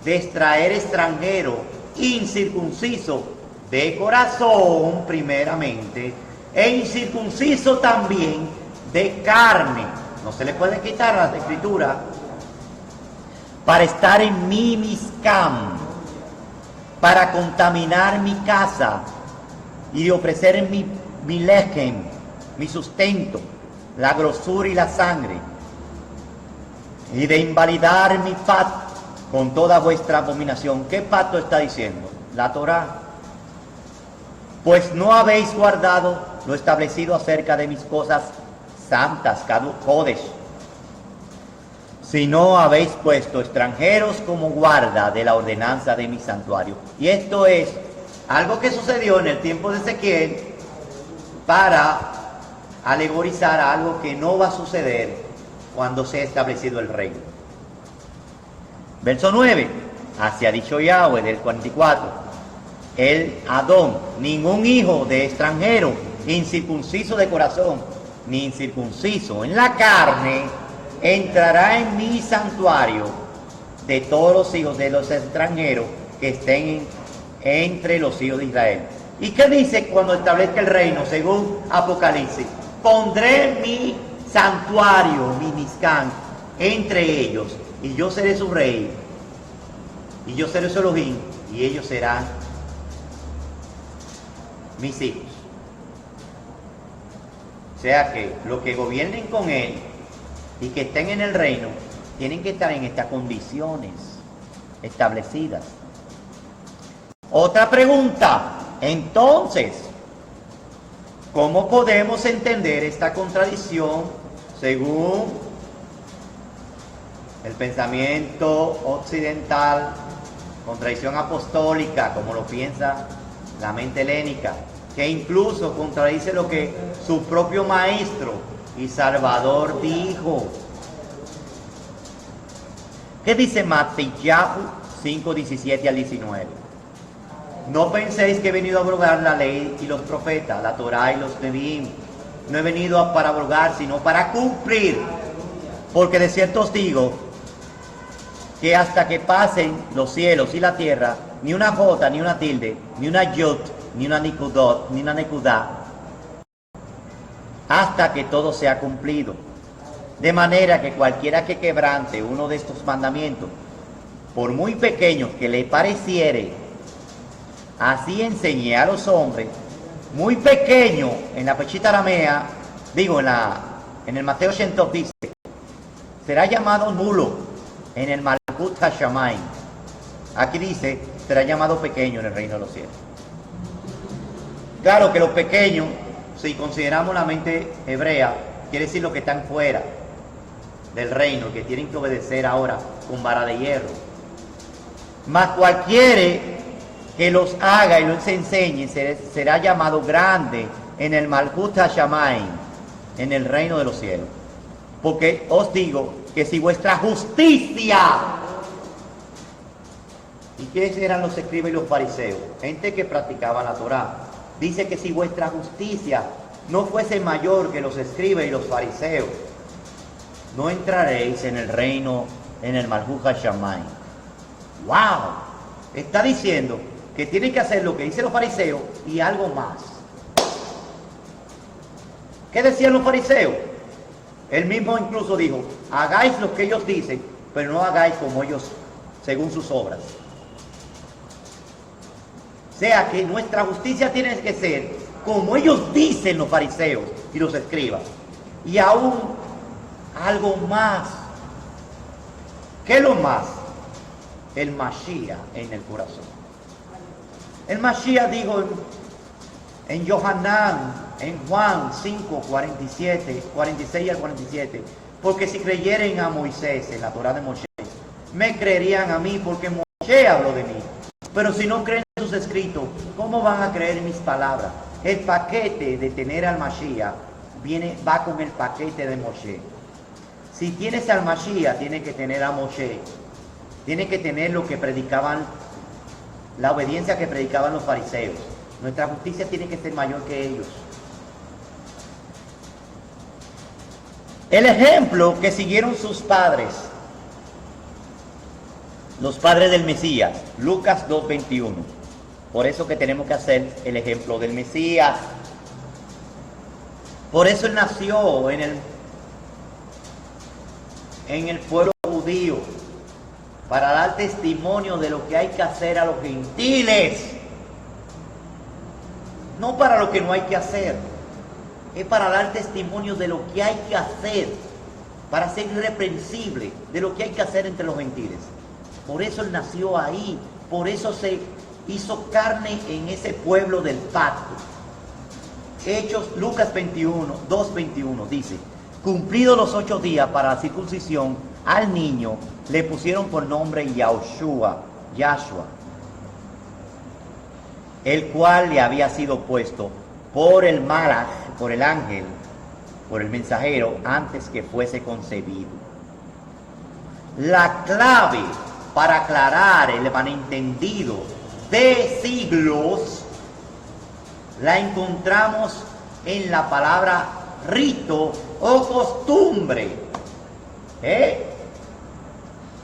[SPEAKER 1] de extraer extranjero incircunciso de corazón primeramente, e incircunciso también de carne. No se le puede quitar a la escritura. Para estar en mi miscam, para contaminar mi casa y ofrecer mi lechem, mi sustento, la grosura y la sangre, y de invalidar mi pacto con toda vuestra abominación. ¿Qué pacto está diciendo? La Torá. Pues no habéis guardado lo establecido acerca de mis cosas santas, Kodesh, sino habéis puesto extranjeros como guarda de la ordenanza de mi santuario. Y esto es algo que sucedió en el tiempo de Ezequiel para alegorizar algo que no va a suceder cuando sea establecido el reino. Verso 9, así ha dicho Yahweh del 44, el Adón, ningún hijo de extranjero, incircunciso de corazón, ni incircunciso en la carne, entrará en mi santuario de todos los hijos de los extranjeros que estén entre los hijos de Israel. ¿Y qué dice cuando establezca el reino según Apocalipsis? Pondré mi santuario, mi Mizcán, entre ellos, y yo seré su rey, y yo seré su Elohim, y ellos serán mis hijos. O sea que los que gobiernen con él y que estén en el reino tienen que estar en estas condiciones establecidas. Otra pregunta, entonces, ¿cómo podemos entender esta contradicción según el pensamiento occidental, contradicción apostólica, como lo piensa la mente helénica, que incluso contradice lo que su propio maestro y Salvador dijo? ¿Qué dice Matthew 5, 17 al 19? No penséis que he venido a abrogar la ley y los profetas, la Torá y los Neviim. No he venido para abrogar, sino para cumplir. Porque de cierto os digo que hasta que pasen los cielos y la tierra, ni una jota, ni una tilde, ni una yot, ni una nikudot, ni una nekudá, hasta que todo sea cumplido. De manera que cualquiera que quebrante uno de estos mandamientos, por muy pequeño que le pareciere, así enseñé a los hombres, muy pequeño, en la pechita aramea, digo, en el Mateo 100 dice, será llamado nulo en el Malkut Hashamayim. Aquí dice, será llamado pequeño en el reino de los cielos. Claro que los pequeños, si consideramos la mente hebrea, quiere decir los que están fuera del reino, que tienen que obedecer ahora con vara de hierro. Mas cualquiera que los haga y los enseñe será llamado grande en el Malkut Hashamayim, en el reino de los cielos. Porque os digo que si vuestra justicia, ¿y qué eran los escribas y los fariseos? Gente que practicaba la Torá. Dice que si vuestra justicia no fuese mayor que los escribas y los fariseos, no entraréis en el reino, en el Malkut Hashamayim. ¡Wow! Está diciendo que tienen que hacer lo que dicen los fariseos y algo más. ¿Qué decían los fariseos? Él mismo incluso dijo, hagáis lo que ellos dicen, pero no hagáis como ellos, según sus obras. O sea que nuestra justicia tiene que ser como ellos dicen los fariseos y los escribas. Y aún algo más. ¿Qué es lo más? El Mashiach en el corazón. El Mashiach dijo en Yohanan, en Juan 5, 46 al 47, porque si creyeren a Moisés en la Torá de Moshe, me creerían a mí porque Moshe habló de mí. Pero si no creen en sus escritos, ¿cómo van a creer en mis palabras? El paquete de tener al Mashiach va con el paquete de Moshe. Si tienes al Mashiach, tienes que tener a Moshe. Tienes que tener lo que predicaban, la obediencia que predicaban los fariseos. Nuestra justicia tiene que ser mayor que ellos. El ejemplo que siguieron sus padres, los padres del Mesías, Lucas 2:21. Por eso que tenemos que hacer el ejemplo del Mesías. Por eso él nació en el pueblo judío, para dar testimonio de lo que hay que hacer a los gentiles, no para lo que no hay que hacer. Es para dar testimonio de lo que hay que hacer, para ser irreprensible de lo que hay que hacer entre los gentiles. Por eso él nació ahí, por eso se hizo carne en ese pueblo del pacto. Hechos, Lucas 2:21 dice: cumplidos los 8 días para la circuncisión, al niño le pusieron por nombre Yahshua, el cual le había sido puesto por el Malach, por el ángel, por el mensajero, antes que fuese concebido. La clave para aclarar el malentendido de siglos la encontramos en la palabra rito o costumbre.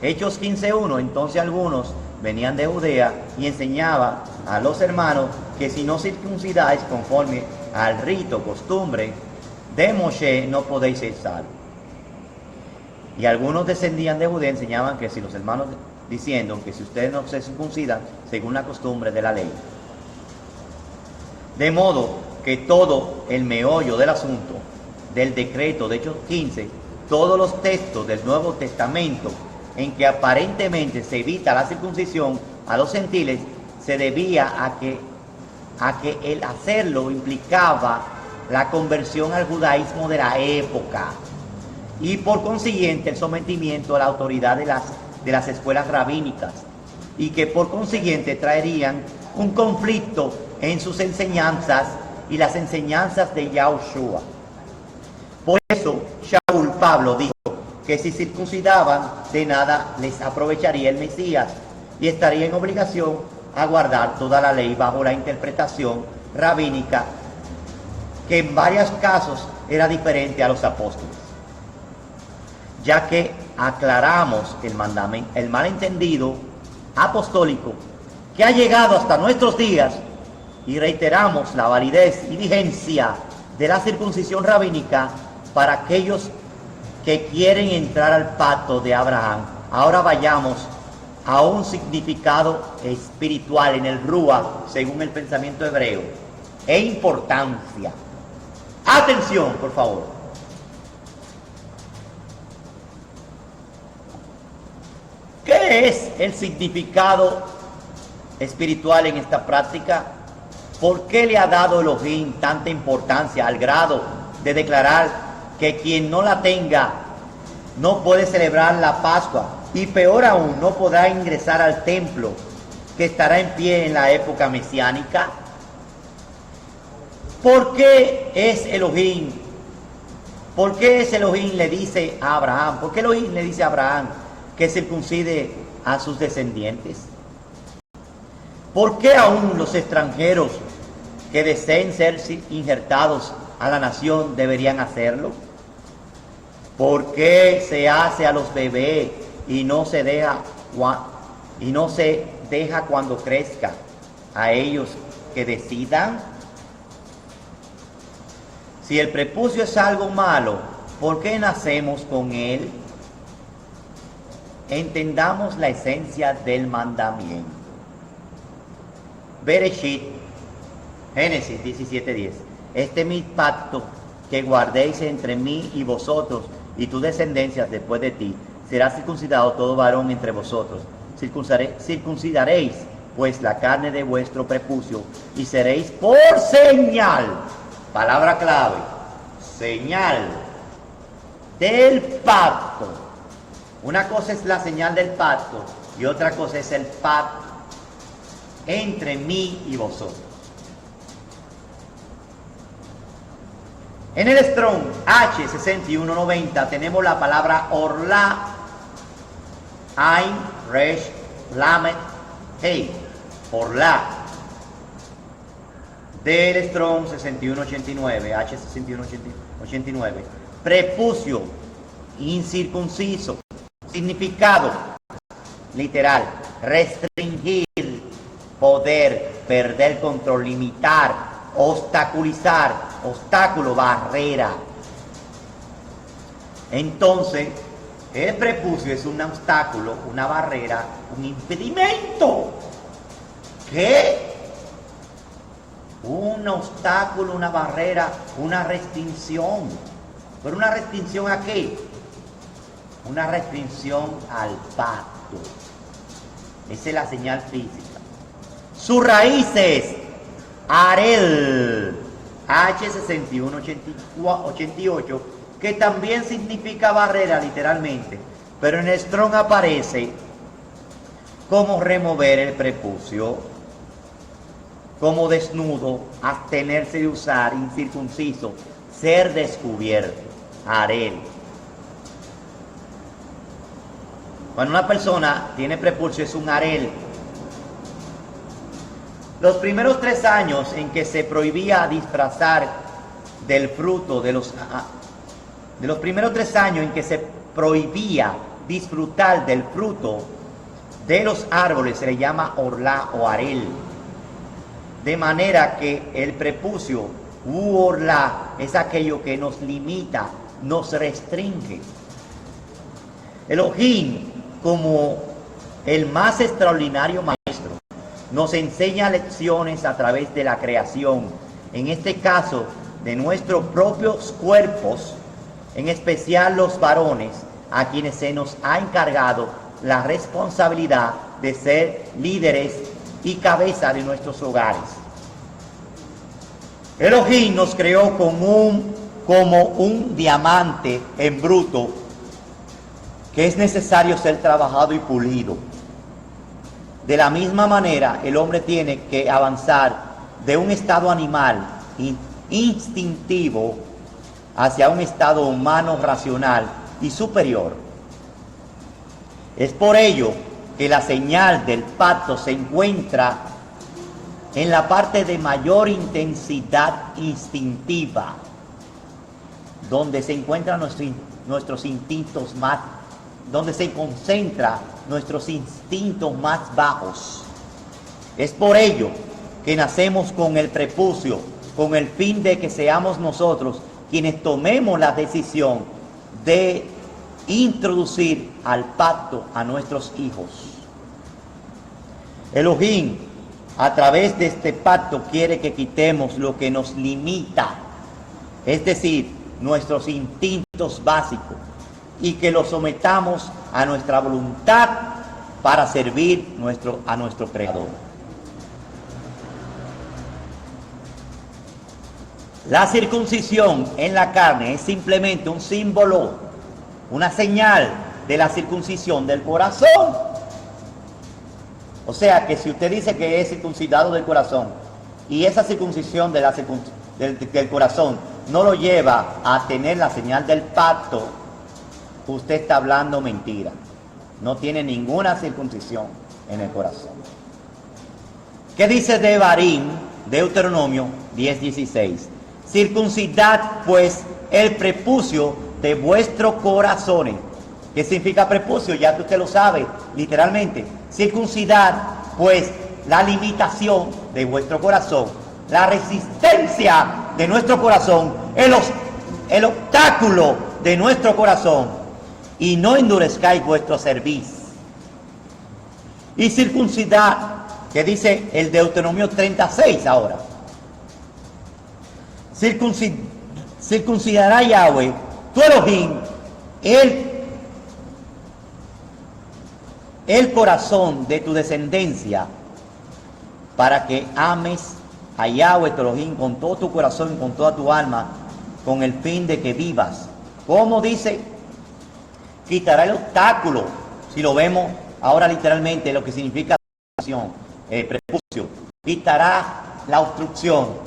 [SPEAKER 1] Hechos 15:1. Entonces algunos venían de Judea y enseñaban a los hermanos que si no circuncidáis conforme al rito, costumbre de Moshe, no podéis ser salvos. Y algunos descendían de Judea, enseñaban que si los hermanos, diciendo que si ustedes no se circuncidan según la costumbre de la ley. De modo que todo el meollo del asunto, del decreto de Hechos 15, todos los textos del Nuevo Testamento en que aparentemente se evita la circuncisión a los gentiles, se debía a que el hacerlo implicaba la conversión al judaísmo de la época y por consiguiente el sometimiento a la autoridad de las escuelas rabínicas, y que por consiguiente traerían un conflicto en sus enseñanzas y las enseñanzas de Yahushua. Por eso Shaul, Pablo, dijo que si circuncidaban, de nada les aprovecharía el Mesías y estaría en obligación a guardar toda la ley bajo la interpretación rabínica, que en varios casos era diferente a los apóstoles. Ya que aclaramos el malentendido apostólico que ha llegado hasta nuestros días y reiteramos la validez y vigencia de la circuncisión rabínica para aquellos que quieren entrar al pacto de Abraham. Ahora vayamos a un significado espiritual en el Ruach, según el pensamiento hebreo, e importancia. Atención, por favor. ¿Qué es el significado espiritual en esta práctica? ¿Por qué le ha dado Elohim tanta importancia al grado de declarar que quien no la tenga no puede celebrar la Pascua, y peor aún, no podrá ingresar al templo que estará en pie en la época mesiánica? ¿Por qué es Elohim? ¿Por qué es Elohim le dice a Abraham? ¿Por qué Elohim le dice a Abraham que circuncide a sus descendientes? ¿Por qué aún los extranjeros que deseen ser injertados a la nación deberían hacerlo? ¿Por qué se hace a los bebés y no se deja cuando crezca a ellos que decidan? Si el prepucio es algo malo, ¿por qué nacemos con él? Entendamos la esencia del mandamiento. Bereshit, Génesis 17:10. Este es mi pacto que guardéis entre mí y vosotros y tu descendencia después de ti. Será circuncidado todo varón entre vosotros. Circuncidaréis pues la carne de vuestro prepucio y seréis por señal, palabra clave, señal del pacto. Una cosa es la señal del pacto y otra cosa es el pacto entre mí y vosotros. En el Strong H6190 tenemos la palabra Orla, Ain, Resh, Lamet, Hei, Orla. Del Strong 6189, H6189, prepucio, incircunciso. Significado literal: restringir, poder, perder control, limitar, obstaculizar, obstáculo, barrera. Entonces, el prepucio es un obstáculo, una barrera, un impedimento. ¿Qué? Un obstáculo, una barrera, una restricción. ¿Pero una restricción a qué? Una restricción al pacto. Esa es la señal física. Sus raíces, Arel, H6188, que también significa barrera literalmente, pero en Strong aparece como remover el prepucio, como desnudo, abstenerse de usar, incircunciso, ser descubierto, Arel. Cuando una persona tiene prepucio es un Arel. Los primeros 3 años en que se prohibía disfrazar del fruto de los primeros 3 años en que se prohibía disfrutar del fruto de los árboles se le llama orlá o arel. De manera que el prepucio u orlá es aquello que nos limita, nos restringe. Elohim, como el más extraordinario maestro, nos enseña lecciones a través de la creación, en este caso de nuestros propios cuerpos, en especial los varones, a quienes se nos ha encargado la responsabilidad de ser líderes y cabeza de nuestros hogares. Elohim nos creó como un diamante en bruto, que es necesario ser trabajado y pulido. De la misma manera, el hombre tiene que avanzar de un estado animal instintivo hacia un estado humano racional y superior. Es por ello que la señal del pacto se encuentra en la parte de mayor intensidad instintiva, donde se encuentran nuestros instintos más, donde se concentra nuestros instintos más bajos. Es por ello que nacemos con el prepucio, con el fin de que seamos nosotros quienes tomemos la decisión de introducir al pacto a nuestros hijos. Elohim, a través de este pacto, quiere que quitemos lo que nos limita, es decir, nuestros instintos básicos, y que los sometamos a nuestra voluntad para servir a nuestro Creador. La circuncisión en la carne es simplemente un símbolo, una señal de la circuncisión del corazón. O sea que si usted dice que es circuncidado del corazón y esa circuncisión del corazón no lo lleva a tener la señal del pacto, usted está hablando mentira. No tiene ninguna circuncisión en el corazón. ¿Qué dice Devarim, Deuteronomio 10:16? Circuncidad pues el prepucio de vuestros corazones. ¿Qué significa prepucio? Ya que usted lo sabe, literalmente. Circuncidad pues la limitación de vuestro corazón, la resistencia de nuestro corazón, el obstáculo de nuestro corazón, y no endurezcáis vuestro cerviz. Y circuncidad, que dice el Deuteronomio 36 ahora. Circuncidará Yahweh, tu Elohim, el corazón de tu descendencia, para que ames a Yahweh tu Elohim con todo tu corazón y con toda tu alma, con el fin de que vivas. ¿Cómo dice? Quitará el obstáculo. Si lo vemos ahora literalmente, lo que significa prepucio, quitará la obstrucción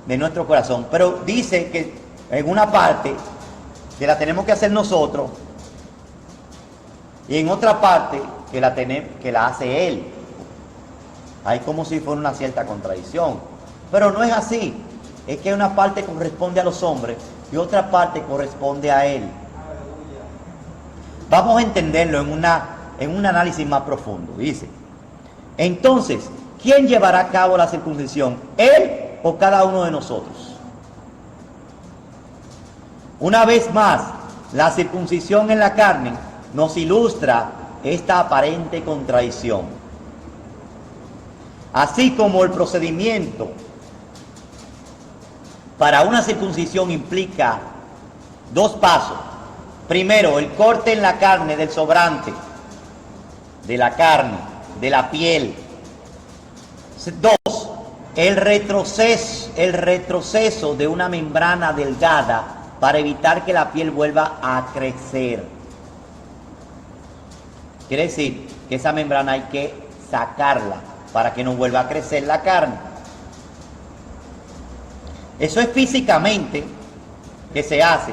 [SPEAKER 1] de nuestro corazón. Pero dice que en una parte que la tenemos que hacer nosotros y en otra parte que la hace Él. Hay como si fuera una cierta contradicción, pero no es así. Es que una parte corresponde a los hombres y otra parte corresponde a Él. Vamos a entenderlo en un análisis más profundo. Dice, entonces, ¿quién llevará a cabo la circuncisión? ¿Él o cada uno de nosotros? Una vez más, la circuncisión en la carne nos ilustra esta aparente contradicción. Así como el procedimiento para una circuncisión implica 2 pasos. Primero, el corte en la carne del sobrante, de la carne, de la piel. 2, el retroceso de una membrana delgada para evitar que la piel vuelva a crecer. Quiere decir que esa membrana hay que sacarla para que no vuelva a crecer la carne. Eso es físicamente que se hace.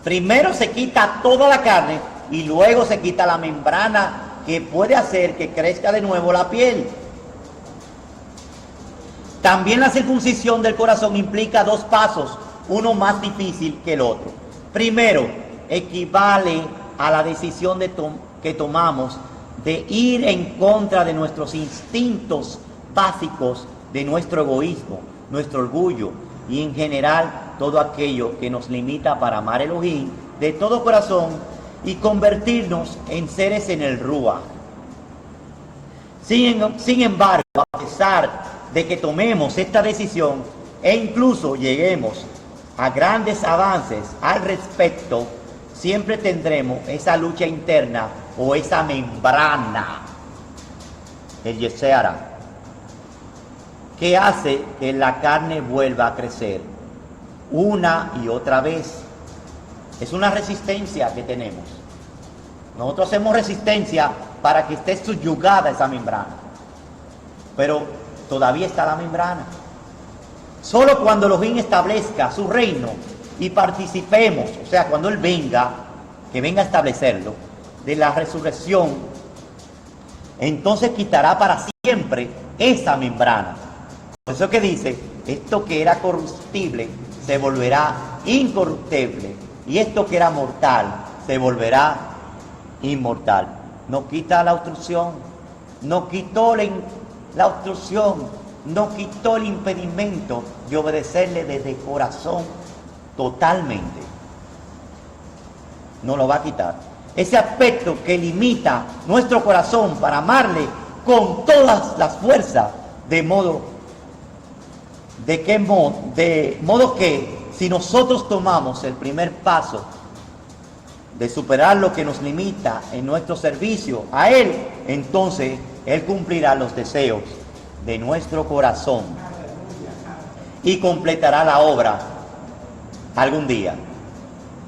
[SPEAKER 1] Primero se quita toda la carne y luego se quita la membrana que puede hacer que crezca de nuevo la piel. También la circuncisión del corazón implica 2 pasos, uno más difícil que el otro. Primero, equivale a la decisión que tomamos de ir en contra de nuestros instintos básicos, de nuestro egoísmo, nuestro orgullo y en general todo aquello que nos limita para amar a Elohim de todo corazón y convertirnos en seres en el Ruach. Sin embargo, a pesar de que tomemos esta decisión e incluso lleguemos a grandes avances al respecto, siempre tendremos esa lucha interna o esa membrana, el Yetzirah, que hace que la carne vuelva a crecer una y otra vez. Es una resistencia que tenemos. Nosotros hacemos resistencia para que esté subyugada esa membrana, pero todavía está la membrana. Solo cuando Elohim establezca su reino y participemos, o sea, cuando Él venga, que venga a establecerlo, de la resurrección, entonces quitará para siempre esa membrana. Por eso que dice, esto que era corruptible se volverá incorruptible, y esto que era mortal se volverá inmortal. No quita la obstrucción, no quitó la obstrucción, no quitó el impedimento de obedecerle desde corazón totalmente. No lo va a quitar. Ese aspecto que limita nuestro corazón para amarle con todas las fuerzas, de modo que si nosotros tomamos el primer paso de superar lo que nos limita en nuestro servicio a Él, entonces Él cumplirá los deseos de nuestro corazón y completará la obra algún día.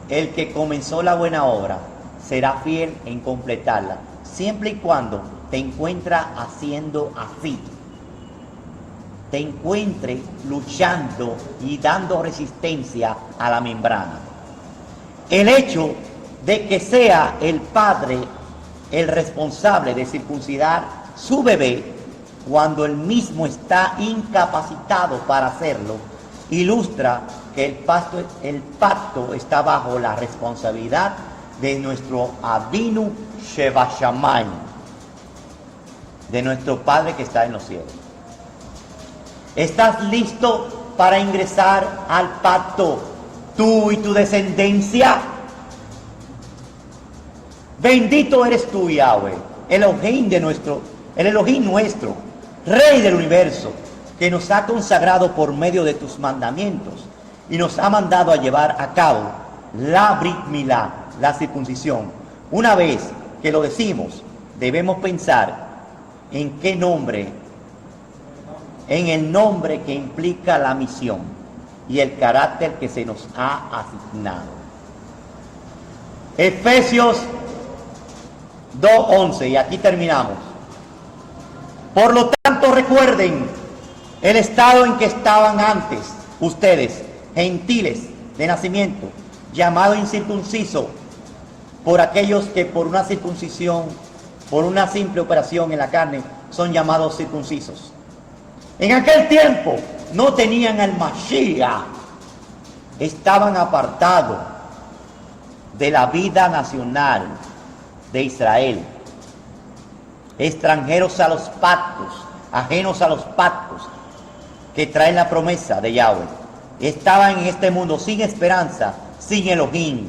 [SPEAKER 1] El que comenzó la buena obra será fiel en completarla, siempre y cuando te encuentra haciendo así, te encuentre luchando y dando resistencia a la membrana. El hecho de que sea el padre el responsable de circuncidar su bebé cuando él mismo está incapacitado para hacerlo, ilustra que el pacto está bajo la responsabilidad de nuestro Avinu Shebashamayim, de nuestro Padre que está en los cielos. ¿Estás listo para ingresar al pacto, tú y tu descendencia? Bendito eres tú, Yahweh, el Elohim nuestro, Rey del universo, que nos ha consagrado por medio de tus mandamientos y nos ha mandado a llevar a cabo la Brit Milá, la circuncisión. Una vez que lo decimos, debemos pensar en qué nombre, en el nombre que implica la misión y el carácter que se nos ha asignado. Efesios 2:11, y aquí terminamos. Por lo tanto, recuerden el estado en que estaban antes ustedes, gentiles de nacimiento, llamados incircuncisos, por aquellos que por una circuncisión, por una simple operación en la carne, son llamados circuncisos. En aquel tiempo no tenían al Mashiach, estaban apartados de la vida nacional de Israel, extranjeros a los pactos, ajenos a los pactos que traen la promesa de Yahweh. Estaban en este mundo sin esperanza, sin Elohim.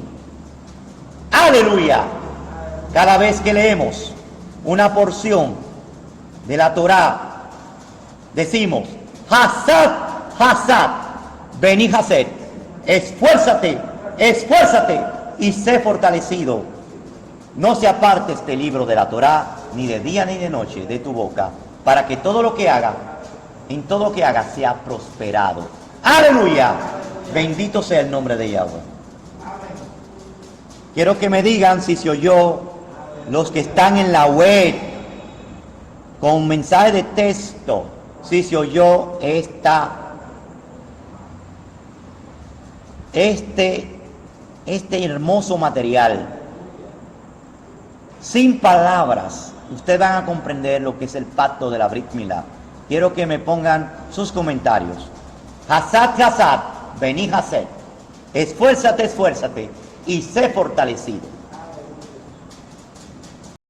[SPEAKER 1] ¡Aleluya! Cada vez que leemos una porción de la Torá, decimos, Hasad, Hasad, vení Hased, esfuérzate, esfuérzate y sé fortalecido. No se aparte este libro de la Torá, ni de día ni de noche, de tu boca, para que todo lo que haga, en todo lo que haga, sea prosperado. ¡Aleluya! Bendito sea el nombre de Yahweh. Quiero que me digan si se oyó los que están en la web con mensaje de texto, si se oyó este hermoso material. Sin palabras, ustedes van a comprender lo que es el pacto de la Brit Milá. Quiero que me pongan sus comentarios. Hasad, Hasad, vení Hased, esfuérzate, esfuérzate y sé fortalecido.